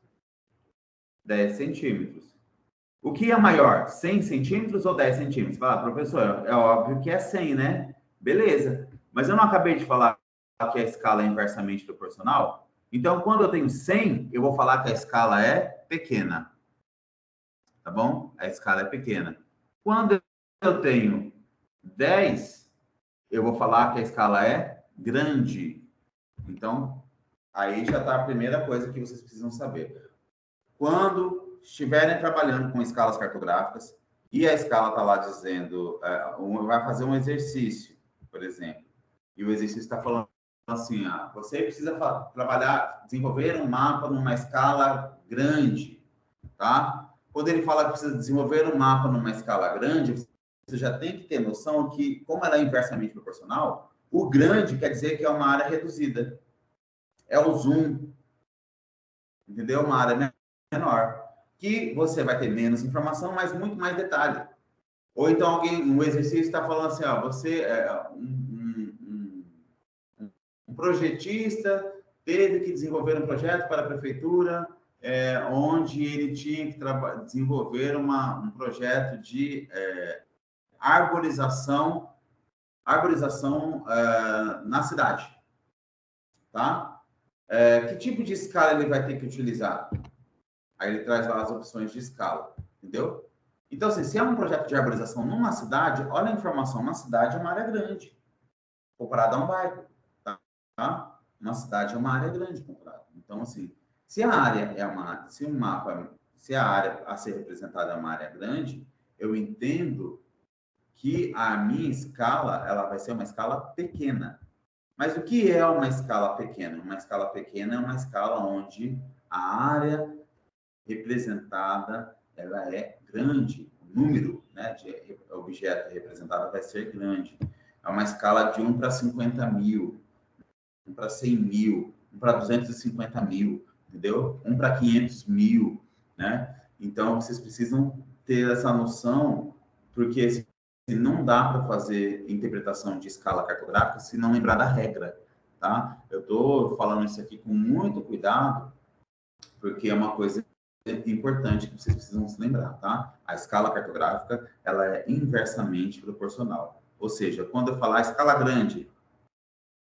10 centímetros. O que é maior, 100 centímetros ou 10 centímetros? Fala, professor, é óbvio que é 100, né? Beleza. Mas eu não acabei de falar que a escala é inversamente proporcional? Então, quando eu tenho 100, eu vou falar que a escala é pequena. Tá bom? A escala é pequena. Quando eu tenho 10, eu vou falar que a escala é grande. Então, aí já está a primeira coisa que vocês precisam saber. Quando estiverem trabalhando com escalas cartográficas e a escala está lá dizendo, vai fazer um exercício, por exemplo, e o exercício está falando assim, você precisa desenvolver um mapa numa escala grande, tá? Quando ele fala que precisa desenvolver um mapa numa escala grande, você já tem que ter noção que, como ela é inversamente proporcional, o grande quer dizer que é uma área reduzida. É o zoom, entendeu? Uma área menor. Que você vai ter menos informação, mas muito mais detalhe. Ou então um exercício está falando assim, você é um projetista teve que desenvolver um projeto para a prefeitura, onde ele tinha que desenvolver um projeto de arborização na cidade, tá? Que tipo de escala ele vai ter que utilizar? Aí ele traz lá as opções de escala, entendeu? Então, assim, se é um projeto de arborização numa cidade, olha a informação, uma cidade é uma área grande, comparado a um bairro, tá? Uma cidade é uma área grande comparado. Então, assim, se a área a ser representada é uma área grande, eu entendo que a minha escala, ela vai ser uma escala pequena. Mas o que é uma escala pequena? Uma escala pequena é uma escala onde a área representada ela é grande, o número, né, de objeto representado vai ser grande. É uma escala de 1 para 50 mil, 1 para 100 mil, 1 para 250 mil, entendeu? 1 para 500 mil, né? Então, vocês precisam ter essa noção, porque não dá para fazer interpretação de escala cartográfica se não lembrar da regra, tá? Eu estou falando isso aqui com muito cuidado, porque é uma coisa importante que vocês precisam se lembrar, tá? A escala cartográfica, ela é inversamente proporcional. Ou seja, quando eu falar escala grande,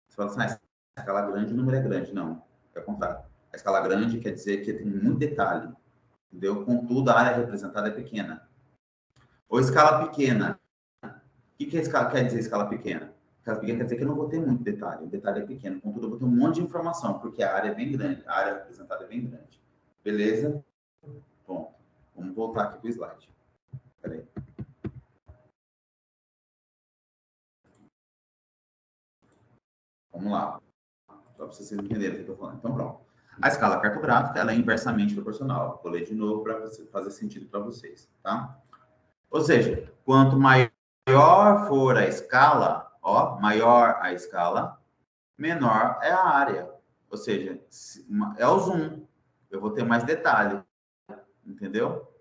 você fala assim, a escala grande, o número é grande. Não, é o contrário. A escala grande quer dizer que tem muito detalhe, entendeu? Contudo, a área representada é pequena. Ou escala pequena. O que quer dizer escala pequena? Escala pequena quer dizer que eu não vou ter muito detalhe. O detalhe é pequeno. Contudo, eu vou ter um monte de informação, porque a área é bem grande. A área representada é bem grande. Beleza? Bom, vamos voltar aqui para o slide. Espera aí. Vamos lá. Só para vocês entenderem o que eu estou falando. Então, pronto. A escala cartográfica ela é inversamente proporcional. Vou ler de novo para fazer sentido para vocês, tá? Ou seja, quanto maior for a escala, maior a escala, menor é a área. Ou seja, é o zoom. eu vou ter mais detalhe, entendeu?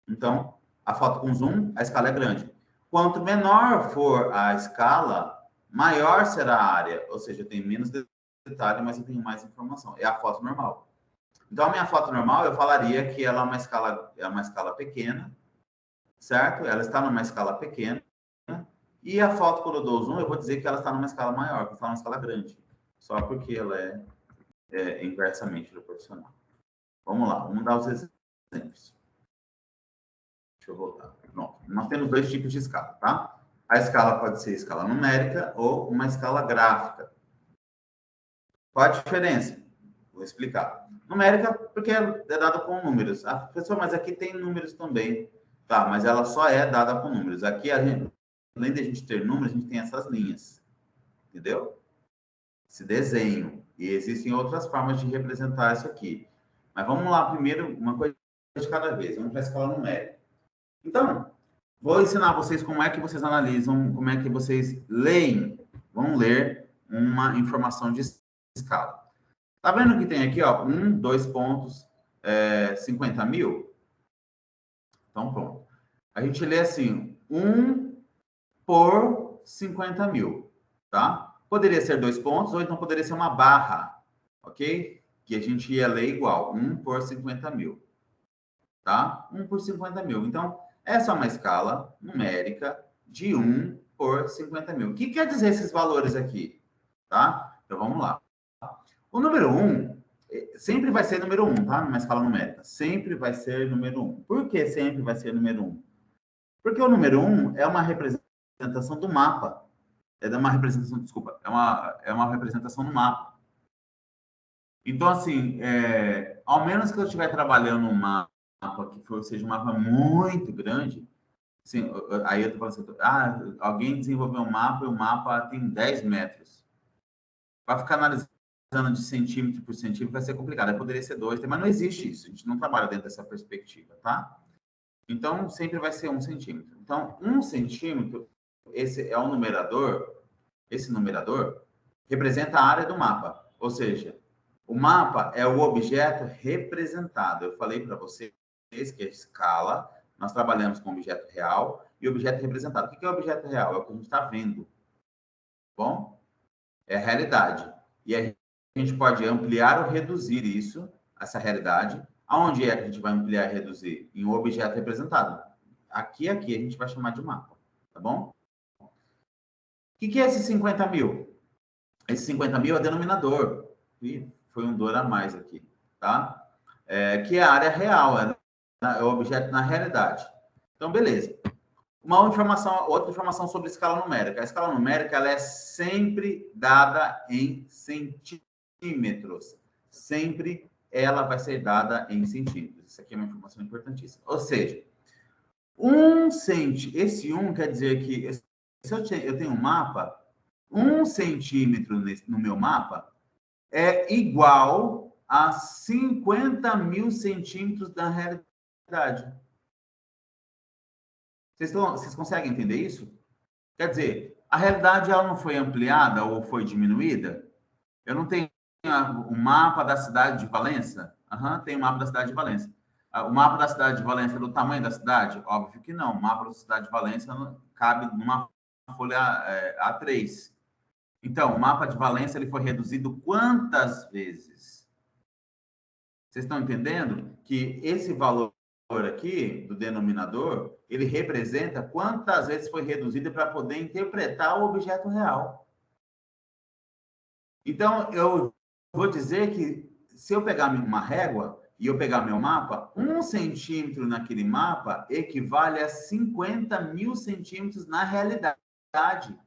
Então, a foto com zoom, a escala é grande. Quanto menor for a escala, maior será a área, ou seja, eu tenho menos detalhe, mas eu tenho mais informação. É a foto normal. Então, a minha foto normal, eu falaria que ela é uma escala pequena, certo? Ela está numa escala pequena. E a foto, quando eu dou zoom, eu vou dizer que ela está numa escala maior, que está numa escala grande. Só porque ela é inversamente proporcional. Vamos lá, vamos dar os exemplos. Deixa eu voltar. Pronto. Nós temos dois tipos de escala, tá? A escala pode ser escala numérica ou uma escala gráfica. Qual a diferença? Vou explicar. Numérica, porque é dada com números. Ah, professor, mas aqui tem números também. Tá, mas ela só é dada com números. Aqui, além de a gente ter números, a gente tem essas linhas. Entendeu? Esse desenho. E existem outras formas de representar isso aqui. Mas vamos lá, primeiro, uma coisa de cada vez. Vamos para a escala numérica. Então, vou ensinar vocês como é que vocês analisam, como é que vocês leem, vão ler uma informação de escala. Tá vendo que tem aqui, ó, 2 pontos, 50 mil? Então, pronto. A gente lê assim, 1 por 50 mil, tá? Poderia ser 2 pontos, ou então poderia ser uma barra, ok? Que a gente ia ler igual, 1 por 50 mil, tá? 1 por 50 mil. Então, essa é uma escala numérica de 1 por 50 mil. O que quer dizer esses valores aqui? Tá? Então, vamos lá. O número 1 sempre vai ser número 1, tá? Numa escala numérica. Sempre vai ser número 1. Por que sempre vai ser número 1? Porque o número 1 é uma representação do mapa. É uma representação, desculpa, é uma representação do mapa. Então, assim, ao menos que eu estiver trabalhando um mapa seja um mapa muito grande, assim, aí eu tô falando assim, alguém desenvolveu um mapa e o mapa tem 10 metros. Para ficar analisando de centímetro por centímetro vai ser complicado. Aí poderia ser 2, mas não existe isso. A gente não trabalha dentro dessa perspectiva, tá? Então, sempre vai ser 1 centímetro. Então, 1 centímetro, esse é o numerador, esse numerador representa a área do mapa. Ou seja, o mapa é o objeto representado. Eu falei para vocês que a escala, nós trabalhamos com objeto real e objeto representado. O que é objeto real? É o que a gente está vendo. Bom? É a realidade. E a gente pode ampliar ou reduzir isso, essa realidade. Aonde é que a gente vai ampliar e reduzir? Em um objeto representado. Aqui a gente vai chamar de mapa. Tá bom? O que é esse 50 mil? Esse 50 mil é denominador. E foi um dor a mais aqui. Tá? Que é a área real. É o objeto na realidade. Então, beleza. Outra informação sobre escala numérica. A escala numérica ela é sempre dada em centímetros. Sempre ela vai ser dada em centímetros. Isso aqui é uma informação importantíssima. Ou seja, esse 1 quer dizer que se eu tenho um mapa, 1 centímetro no meu mapa é igual a 50 mil centímetros da realidade. Vocês conseguem entender isso? Quer dizer, a realidade ela não foi ampliada ou foi diminuída? Eu não tenho o mapa da cidade de Valença? Tem o mapa da cidade de Valença. O mapa da cidade de Valença é do tamanho da cidade? Óbvio que não. O mapa da cidade de Valença cabe numa folha A3. Então, o mapa de Valença ele foi reduzido quantas vezes? Vocês estão entendendo que esse valor aqui, do denominador, ele representa quantas vezes foi reduzido para poder interpretar o objeto real. Então, eu vou dizer que se eu pegar uma régua e eu pegar meu mapa, 1 centímetro naquele mapa equivale a 50 mil centímetros na realidade.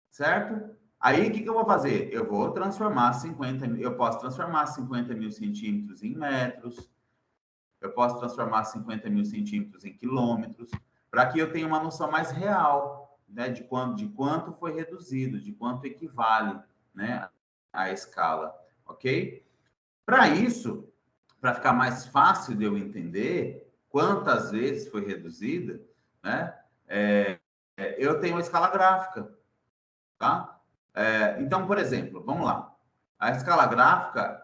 Certo? Aí, o que eu vou fazer? Eu vou transformar 50 mil, eu posso transformar 50 mil centímetros em metros, eu posso transformar 50 mil centímetros em quilômetros, para que eu tenha uma noção mais real, né, de quanto foi reduzido, de quanto equivale, né, a escala, ok? Para isso, para ficar mais fácil de eu entender quantas vezes foi reduzida, né, eu tenho uma escala gráfica, tá? Então, por exemplo, vamos lá. A escala gráfica,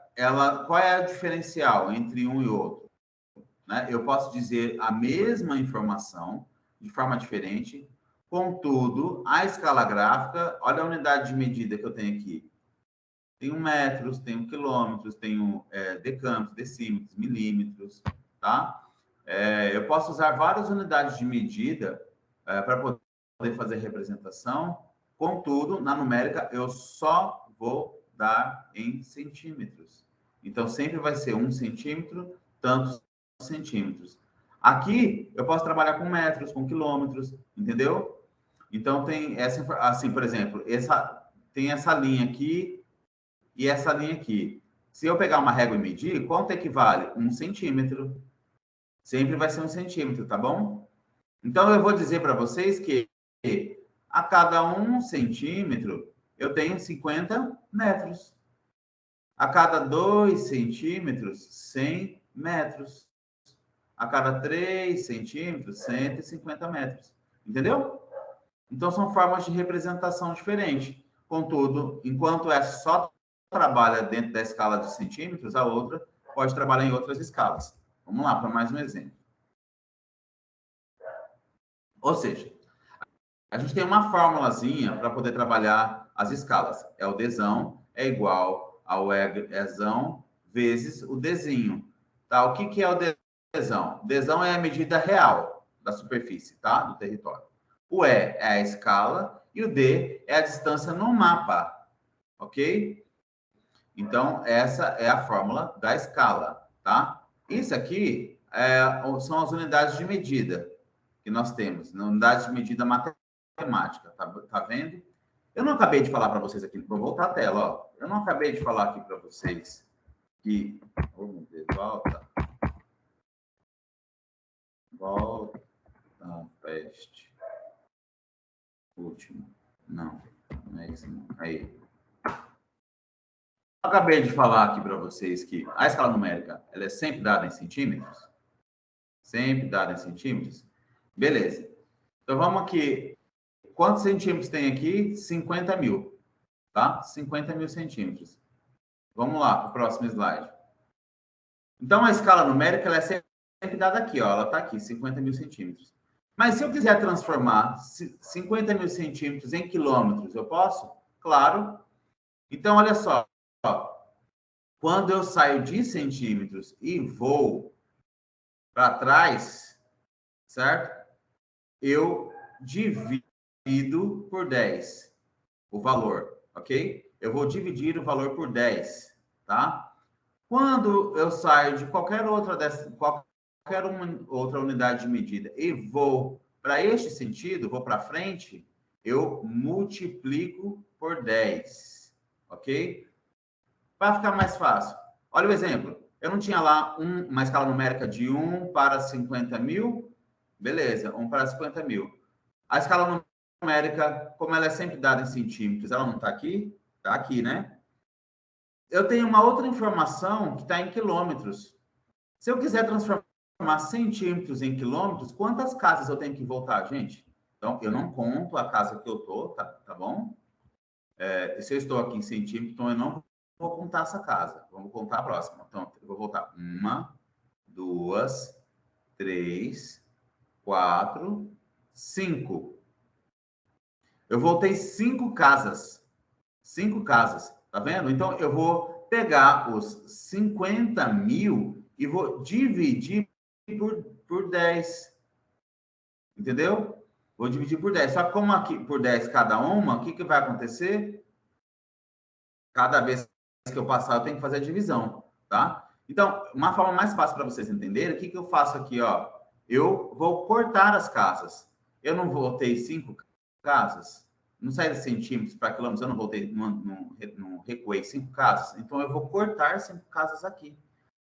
qual é o diferencial entre um e outro? Né? Eu posso dizer a mesma informação de forma diferente, contudo, a escala gráfica, olha a unidade de medida que eu tenho aqui. Tenho metros, tenho quilômetros, tenho decâmetros, decímetros, milímetros, tá? Eu posso usar várias unidades de medida para poder fazer representação, contudo, na numérica, eu só vou dar em centímetros. Então, sempre vai ser 1 centímetro, tantos centímetros. Aqui, eu posso trabalhar com metros, com quilômetros, entendeu? Então, tem essa, assim, por exemplo, tem essa linha aqui e essa linha aqui. Se eu pegar uma régua e medir, quanto equivale? 1 centímetro. Sempre vai ser 1 centímetro, tá bom? Então, eu vou dizer para vocês que a cada 1 centímetro, eu tenho 50 metros. A cada 2 centímetros, 100 metros. A cada 3 centímetros, 150 metros. Entendeu? Então, são formas de representação diferentes. Contudo, enquanto essa só trabalha dentro da escala de centímetros, a outra pode trabalhar em outras escalas. Vamos lá para mais um exemplo. Ou seja, a gente tem uma formulazinha para poder trabalhar as escalas. O Dzão é igual ao Ezão vezes o Dzinho. Tá? O que é o Dzão? O Dzão é a medida real da superfície, tá? Do território. O E é a escala e o D é a distância no mapa, ok? Então, essa é a fórmula da escala, tá? Isso aqui são as unidades de medida que nós temos, unidades de medida matemática, tá vendo? Eu não acabei de falar para vocês aqui, vou voltar a tela, ó. Eu não acabei de falar aqui para vocês que... Oh, meu Deus, volta, peste. Último. Não é isso não. Aí. Eu acabei de falar aqui para vocês que a escala numérica ela é sempre dada em centímetros. Sempre dada em centímetros. Beleza. Então, vamos aqui. Quantos centímetros tem aqui? 50 mil. Tá? 50 mil centímetros. Vamos lá para o próximo slide. Então, a escala numérica ela é sempre dada aqui. Ó, ela está aqui, 50 mil centímetros. Mas se eu quiser transformar 50 mil centímetros em quilômetros, eu posso? Claro. Então, olha só. Quando eu saio de centímetros e vou para trás, certo? Eu divido por 10 o valor, ok? Eu vou dividir o valor por 10, tá? Quando eu saio de qualquer outra unidade de medida e vou para este sentido, vou para frente, eu multiplico por 10, ok? Para ficar mais fácil. Olha o exemplo. Eu não tinha lá uma escala numérica de 1 para 50 mil? Beleza, 1 para 50 mil. A escala numérica, como ela é sempre dada em centímetros, ela não está aqui? Está aqui, né? Eu tenho uma outra informação que está em quilômetros. Se eu quiser transformar centímetros em quilômetros, quantas casas eu tenho que voltar, gente? Então, eu não conto a casa que eu estou, tá bom? Se eu estou aqui em centímetros, então eu não vou contar essa casa. Vamos contar a próxima. Então, eu vou voltar. 1, 2, 3, 4, 5. Eu voltei 5 casas. 5 casas. Tá vendo? Então, eu vou pegar os 50 mil e vou dividir por 10. Entendeu? Vou dividir por 10. Só que como aqui por 10 cada uma, o que vai acontecer? Cada vez que eu passar, eu tenho que fazer a divisão, tá? Então, uma forma mais fácil para vocês entenderem, o que eu faço aqui, ó? Eu vou cortar as casas. Eu não voltei 5 casas, não saí de centímetros para quilômetros, eu não voltei, não recuei 5 casas, então eu vou cortar 5 casas aqui.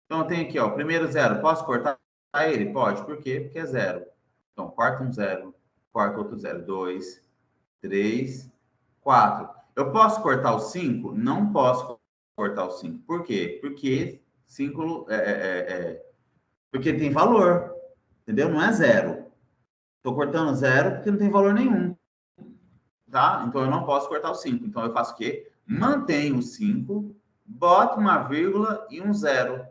Então, eu tenho aqui, ó, o primeiro 0, posso cortar ele? Pode, por quê? Porque é 0. Então, corta um 0, corta outro 0, 2, 3, 4. Eu posso cortar o 5? Não posso cortar o 5. Por quê? Porque 5 porque tem valor, entendeu? Não é 0. Estou cortando 0 porque não tem valor nenhum, tá? Então, eu não posso cortar o 5. Então, eu faço o quê? Mantenho o 5, bota uma vírgula e um zero,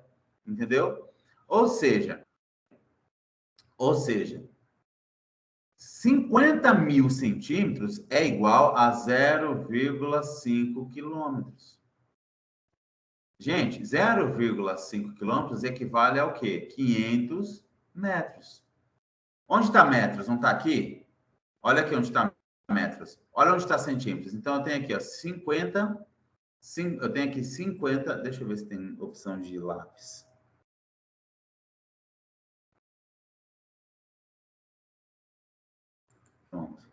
entendeu? Ou seja, 50 mil centímetros é igual a 0,5 quilômetros. Gente, 0,5 quilômetros equivale ao quê? 500 metros. Onde está metros? Não está aqui? Olha aqui onde está metros. Olha onde está centímetros. Então, eu tenho aqui, ó, 50. Eu tenho aqui 50. Deixa eu ver se tem opção de lápis. Pronto.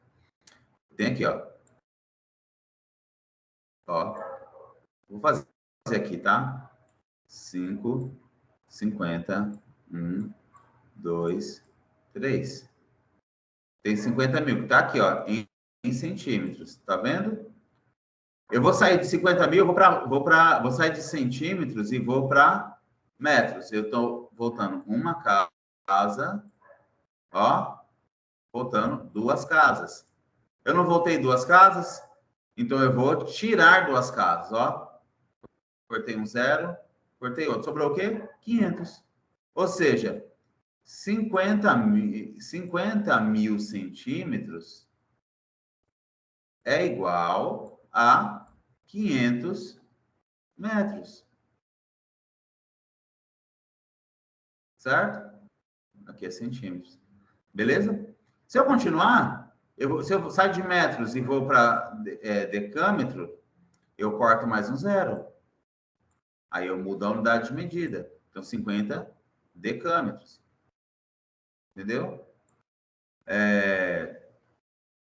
Tem aqui, ó. Ó. Vou fazer aqui, tá? 5, 50, 1, 2, 3. Tem 50 mil, que tá aqui, ó, em centímetros. Tá vendo? Eu vou sair de 50 mil, vou sair de centímetros e vou para metros. Eu estou voltando uma casa, ó, voltando duas casas. Eu não voltei duas casas, então eu vou tirar duas casas, ó. Cortei um zero, cortei outro. Sobrou o quê? 500. Ou seja, 50 mil centímetros é igual a 500 metros. Certo? Aqui é centímetros. Beleza? Se eu continuar, se eu sair de metros e vou para decâmetro, eu corto mais um zero. Aí eu mudo a unidade de medida. Então, 50 decâmetros. Entendeu?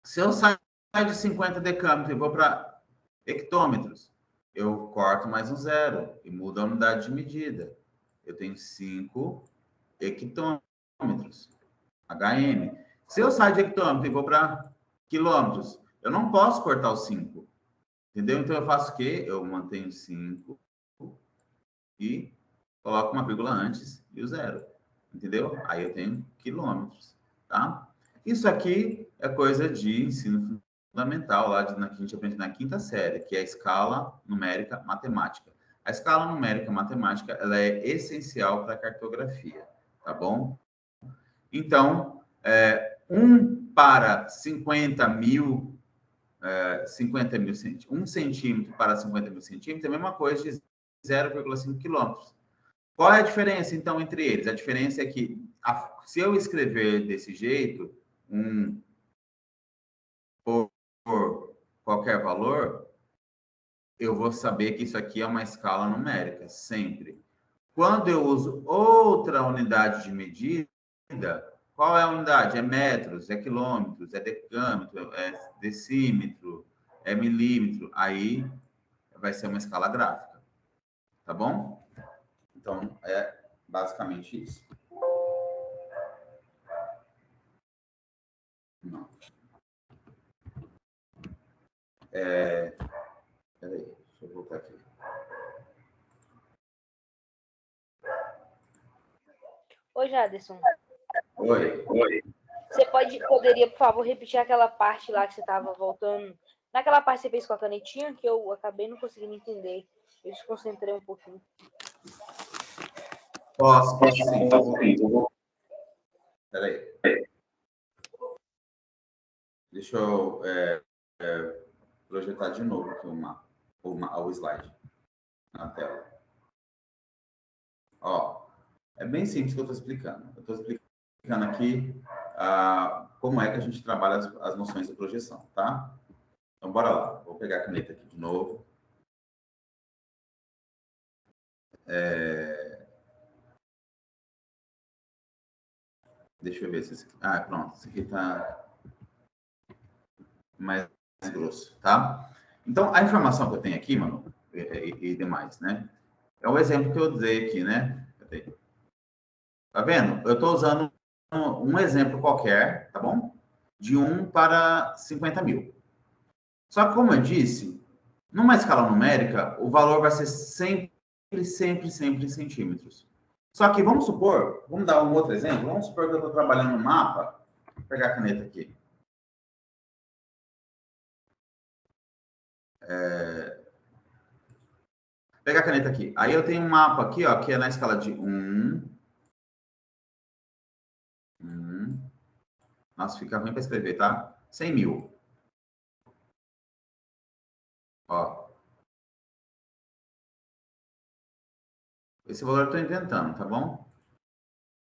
Se eu sair de 50 decâmetros e vou para hectômetros, eu corto mais um zero e mudo a unidade de medida. Eu tenho 5 hectômetros. HM. Se eu sair de hectômetro e vou para quilômetros, eu não posso cortar o 5. Entendeu? Então eu faço o quê? Eu mantenho 5 e coloco uma vírgula antes e o zero. Entendeu? Aí eu tenho quilômetros. Tá? Isso aqui é coisa de ensino fundamental, lá que a gente aprende na quinta série, que é a escala numérica matemática. A escala numérica matemática ela é essencial para a cartografia. Tá bom? Então, 1 para 50 mil, 1 centímetro para 50 mil centímetros é a mesma coisa de 0,5 quilômetros. Qual é a diferença, então, entre eles? A diferença é que, se eu escrever desse jeito, 1 por qualquer valor, eu vou saber que isso aqui é uma escala numérica, sempre. Quando eu uso outra unidade de medida, qual é a unidade? É metros, é quilômetros, é decâmetro, é decímetro, é milímetro. Aí vai ser uma escala gráfica. Tá bom? Então, é basicamente isso. Não. Peraí, deixa eu voltar aqui. Oi, Jaderson. Oi. Você poderia, por favor, repetir aquela parte lá que você estava voltando? Naquela parte que você fez com a canetinha, que eu acabei não conseguindo entender. Eu desconcentrei um pouquinho. Posso sim. Peraí. Deixa eu projetar de novo aqui o slide na tela. Ó, é bem simples que eu estou explicando. Eu estou explicando aqui como é que a gente trabalha as noções de projeção, tá? Então, bora lá. Vou pegar a caneta aqui de novo. Deixa eu ver se esse aqui... pronto. Esse aqui está mais grosso, tá? Então, a informação que eu tenho aqui, mano, e demais, né? É o exemplo que eu dei aqui, né? Tá vendo? Eu estou usando um exemplo qualquer, tá bom? De 1 para 50 mil. Só que, como eu disse, numa escala numérica, o valor vai ser sempre em centímetros. Só que vamos supor, vamos dar um outro exemplo, vamos supor que eu estou trabalhando no mapa, vou pegar a caneta aqui. Pega a caneta aqui. Aí eu tenho um mapa aqui, ó, que é na escala de 1. Nossa, fica ruim para escrever, tá? 100 mil. Ó. Esse valor eu estou inventando, tá bom?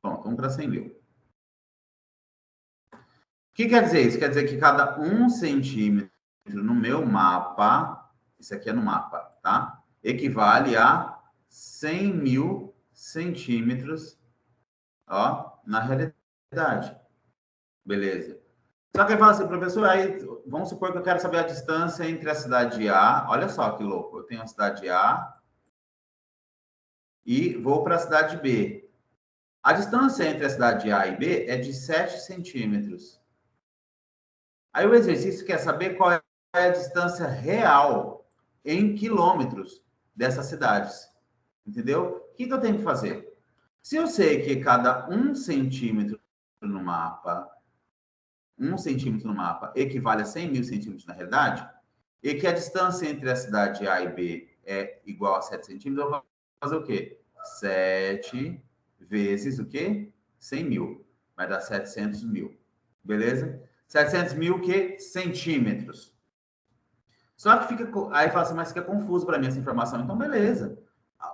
Pronto, 1 para 100 mil. O que quer dizer isso? Quer dizer que cada 1 centímetro no meu mapa, isso aqui é no mapa, tá? Equivale a 100 mil centímetros, ó, na realidade. Beleza. Só que ele fala assim, professor, aí vamos supor que eu quero saber a distância entre a cidade A. Olha só que louco. Eu tenho a cidade A e vou para a cidade B. A distância entre a cidade A e B é de 7 centímetros. Aí o exercício quer saber qual é a distância real em quilômetros dessas cidades. Entendeu? O que eu tenho que fazer? Se eu sei que cada 1 centímetro no mapa, 1 centímetro no mapa equivale a 100 mil centímetros na realidade, e que a distância entre a cidade A e B é igual a 7 centímetros, eu vou fazer o quê? 7 vezes o quê? 100 mil. Vai dar 700 mil. Beleza? 700 mil o quê? Centímetros. Só que fica... Aí fala assim, mas fica confuso para mim essa informação. Então, beleza.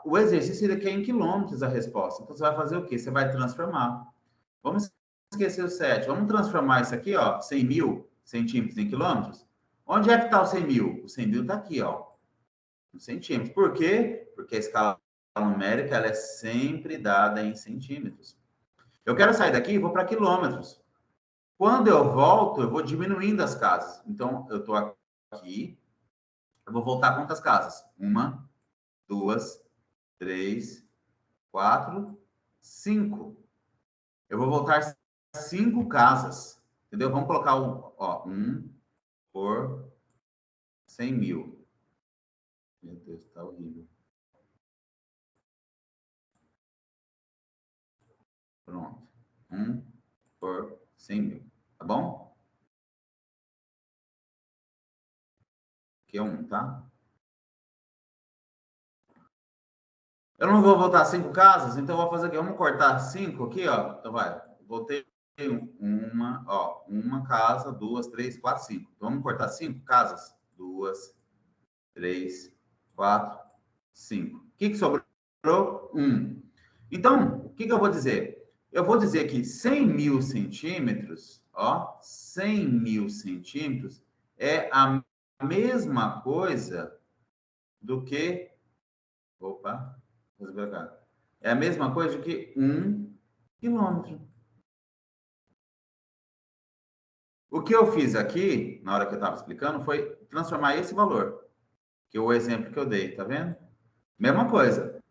O exercício ele quer em quilômetros a resposta. Então, você vai fazer o quê? Você vai transformar. Vamos esquecer o 7. Vamos transformar isso aqui, ó, 100 mil centímetros em quilômetros. Onde é que está o 100 mil? O 100 mil está aqui, ó, em centímetros. Por quê? Porque a escala numérica ela é sempre dada em centímetros. Eu quero sair daqui e vou para quilômetros. Quando eu volto, eu vou diminuindo as casas. Então, eu estou aqui, eu vou voltar quantas casas? 1, 2, 3, 4, 5. Eu vou voltar 5 casas, entendeu? Vamos colocar ó, 1 por 100 mil. Meu Deus, tá horrível. Pronto. 1 por 100 mil. Tá bom? Aqui é 1, tá? Eu não vou voltar 5 casas, então eu vou fazer aqui. Vamos cortar 5 aqui, ó. Então vai. Voltei uma casa, 2, 3, 4, 5. Então vamos cortar 5 casas? 2, 3, 4, 5. O que sobrou? 1. Então, o que eu vou dizer? Eu vou dizer que 100 mil centímetros, ó, 100 mil centímetros é a mesma coisa do que... Opa, vou cá. É a mesma coisa que 1 quilômetro. O que eu fiz aqui, na hora que eu estava explicando, foi transformar esse valor, que é o exemplo que eu dei, tá vendo? Mesma coisa.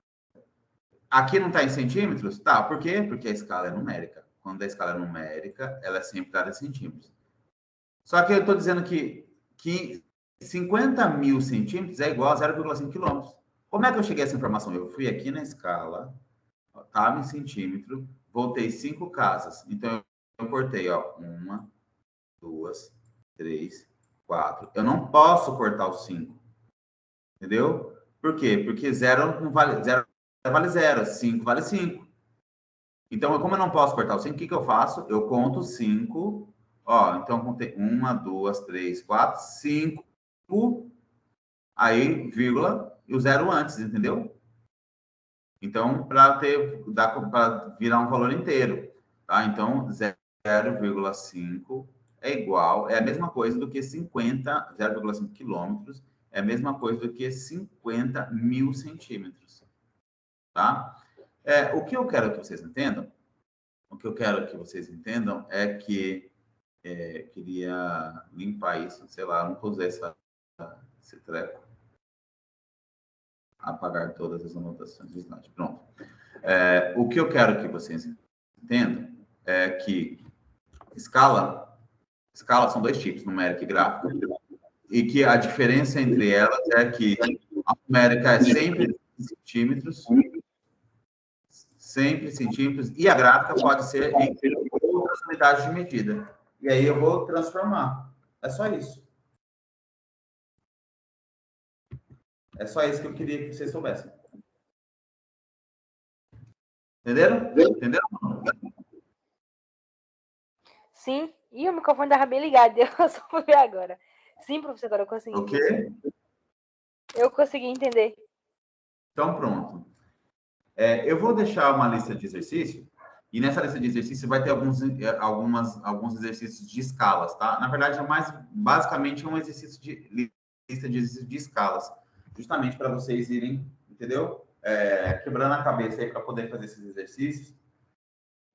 Aqui não está em centímetros? Tá, por quê? Porque a escala é numérica. Quando a escala é numérica, ela é sempre dada em centímetros. Só que eu estou dizendo que 50 mil centímetros é igual a 0,5 quilômetros. Como é que eu cheguei a essa informação? Eu fui aqui na escala, estava em centímetro, voltei 5 casas. Então, eu cortei, ó, 1, 2, 3, 4. Eu não posso cortar os 5. Entendeu? Por quê? Porque 0 não vale 0. Vale 0, 5 vale 5. Então, como eu não posso cortar o 5, o que eu faço? Eu conto 5. Ó, então, eu contei 1, 2, 3, 4, 5. Aí, vírgula, e o 0 antes, entendeu? Então, para virar um valor inteiro. Tá? Então, 0,5 é igual, é a mesma coisa do que 0,5 quilômetros, é a mesma coisa do que 50 mil centímetros. Tá? O que eu quero que vocês entendam, é que queria limpar isso, sei lá, não vou usar esse treco. Apagar todas as anotações do slide. Pronto. O que eu quero que vocês entendam é que escala são 2 tipos, numérica e gráfica, e que a diferença entre elas é que a numérica é sempre centímetros, e a gráfica pode ser em outras unidades de medida. E aí eu vou transformar. É só isso. É só isso que eu queria que vocês soubessem. Entenderam? Entenderam? Sim. E o microfone estava bem ligado. Eu só fui ver agora. Sim, professor, agora eu consegui Ok? entender. Eu consegui entender. Então, pronto. Eu vou deixar uma lista de exercícios, e nessa lista de exercícios vai ter alguns exercícios de escalas, tá? Na verdade, basicamente, é um exercício de lista de exercícios de escalas, justamente para vocês irem, entendeu? Quebrando a cabeça aí para poder fazer esses exercícios.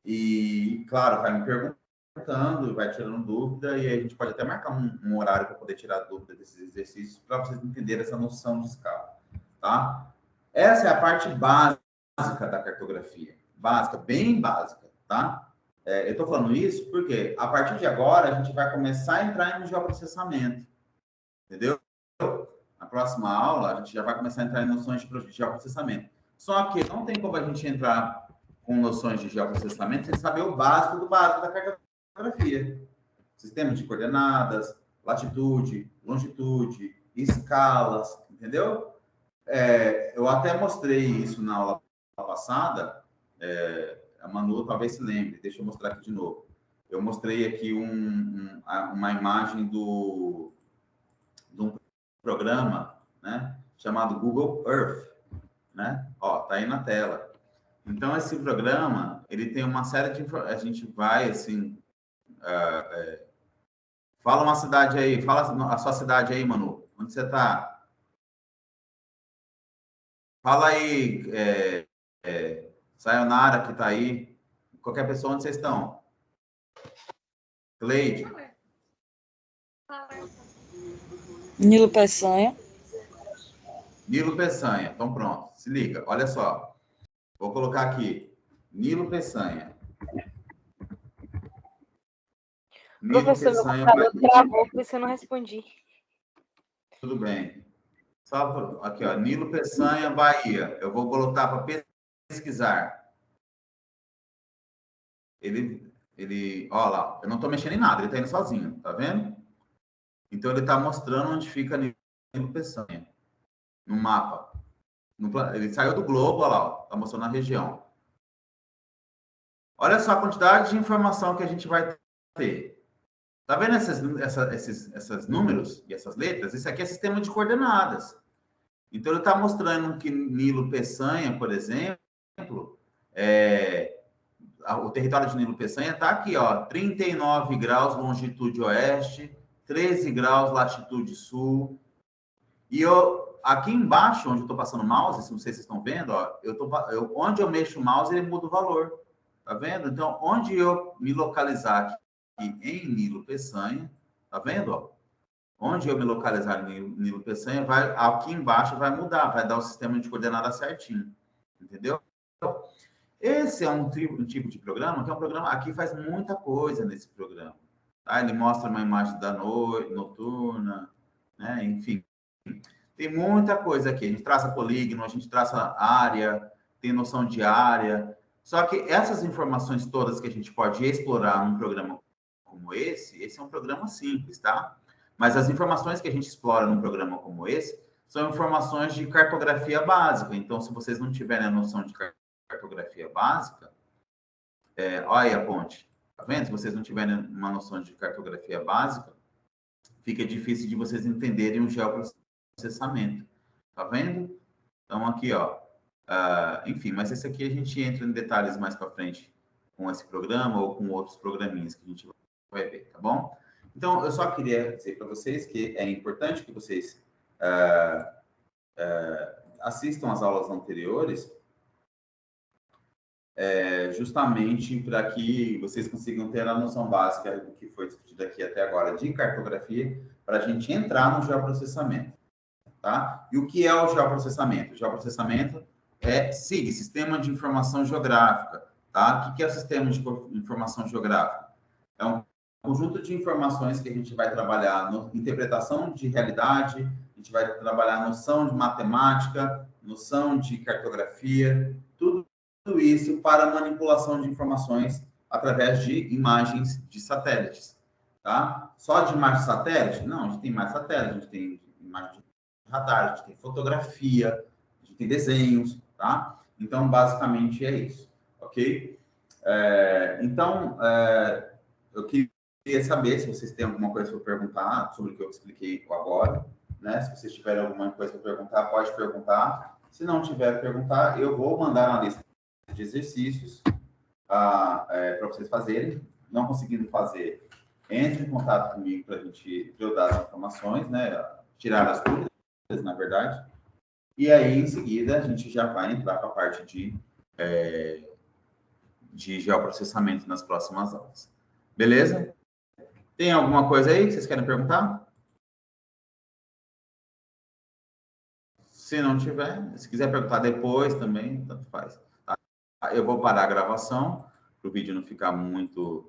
E, claro, vai me perguntando, vai tirando dúvida, e a gente pode até marcar um horário para poder tirar dúvida desses exercícios, para vocês entenderem essa noção de escala, tá? Essa é a parte básica da cartografia. Básica, bem básica, tá? Eu estou falando isso porque, a partir de agora, a gente vai começar a entrar no geoprocessamento, entendeu? Na próxima aula, a gente já vai começar a entrar em noções de geoprocessamento. Só que não tem como a gente entrar com noções de geoprocessamento sem saber o básico do básico da cartografia. Sistema de coordenadas, latitude, longitude, escalas, entendeu? Eu até mostrei isso na aula passada, a Manu talvez se lembre, deixa eu mostrar aqui de novo. Eu mostrei aqui uma imagem de um programa, né, chamado Google Earth, né? Ó, tá aí na tela. Então, esse programa, ele tem uma série de... A gente vai, assim... fala uma cidade aí, fala a sua cidade aí, Manu. Onde você tá? Fala aí, Sayonara, que tá aí. Qualquer pessoa, onde vocês estão? Cleide. Nilo Peçanha. Nilo Peçanha. Então, pronto. Se liga. Olha só. Vou colocar aqui. Nilo Peçanha. Nilo Professor, meu Peçanha. computador travou, por isso eu não respondi. Tudo bem. Só aqui, ó. Nilo Peçanha, Bahia. Eu vou colocar para pesquisar. Ó lá, eu não estou mexendo em nada, ele está indo sozinho, tá vendo? Então, ele está mostrando onde fica Nilo Peçanha, no mapa. Ele saiu do globo, olha lá, está mostrando a região. Olha só a quantidade de informação que a gente vai ter. Tá vendo esses números e essas letras? Isso aqui é sistema de coordenadas. Então, ele está mostrando que Nilo Peçanha, por exemplo, o território de Nilo Peçanha está aqui, ó, 39 graus longitude oeste, 13 graus latitude sul. E aqui embaixo, onde eu estou passando o mouse, não sei se vocês estão vendo, ó, onde eu mexo o mouse, ele muda o valor. Tá vendo? Então, onde eu me localizar aqui em Nilo Peçanha, tá vendo? Ó? Onde eu me localizar em Nilo Peçanha, aqui embaixo vai mudar, vai dar o sistema de coordenadas certinho. Entendeu? Esse é um tipo de programa que é um programa... Aqui faz muita coisa nesse programa. Tá? Ele mostra uma imagem da noite, noturna, né? Enfim. Tem muita coisa aqui. A gente traça polígono, a gente traça área, tem noção de área. Só que essas informações todas que a gente pode explorar num programa como esse é um programa simples, tá? Mas as informações que a gente explora num programa como esse são informações de cartografia básica. Então, se vocês não tiverem a noção de cartografia básica, olha aí a ponte, tá vendo? Se vocês não tiverem uma noção de cartografia básica, fica difícil de vocês entenderem o geoprocessamento, tá vendo? Então, aqui, ó, enfim, mas esse aqui a gente entra em detalhes mais para frente com esse programa ou com outros programinhas que a gente vai ver, tá bom? Então, eu só queria dizer para vocês que é importante que vocês assistam às aulas anteriores, justamente para que vocês consigam ter a noção básica do que foi discutido aqui até agora de cartografia, para a gente entrar no geoprocessamento, tá? E o que é o geoprocessamento? O geoprocessamento é SIG, Sistema de Informação Geográfica, tá? O que é o Sistema de Informação Geográfica? É um conjunto de informações que a gente vai trabalhar na interpretação de realidade, a gente vai trabalhar noção de matemática, noção de cartografia, tudo isso para manipulação de informações através de imagens de satélites, tá? Só de imagem de satélite? Não, a gente tem mais satélite, a gente tem imagem radar, a gente tem fotografia, a gente tem desenhos, tá? Então, basicamente, é isso, ok? Eu queria saber se vocês têm alguma coisa para perguntar sobre o que eu expliquei agora, né? Se vocês tiverem alguma coisa para perguntar, pode perguntar. Se não tiver perguntar, eu vou mandar uma lista de exercícios para vocês fazerem. Não conseguindo fazer, entre em contato comigo para a gente eu dar as informações, né? Tirar as dúvidas, na verdade. E aí, em seguida, a gente já vai entrar para a parte de geoprocessamento nas próximas aulas. Beleza? Tem alguma coisa aí que vocês querem perguntar? Se não tiver, se quiser perguntar depois também, tanto faz. Tá? Eu vou parar a gravação, para o vídeo não ficar muito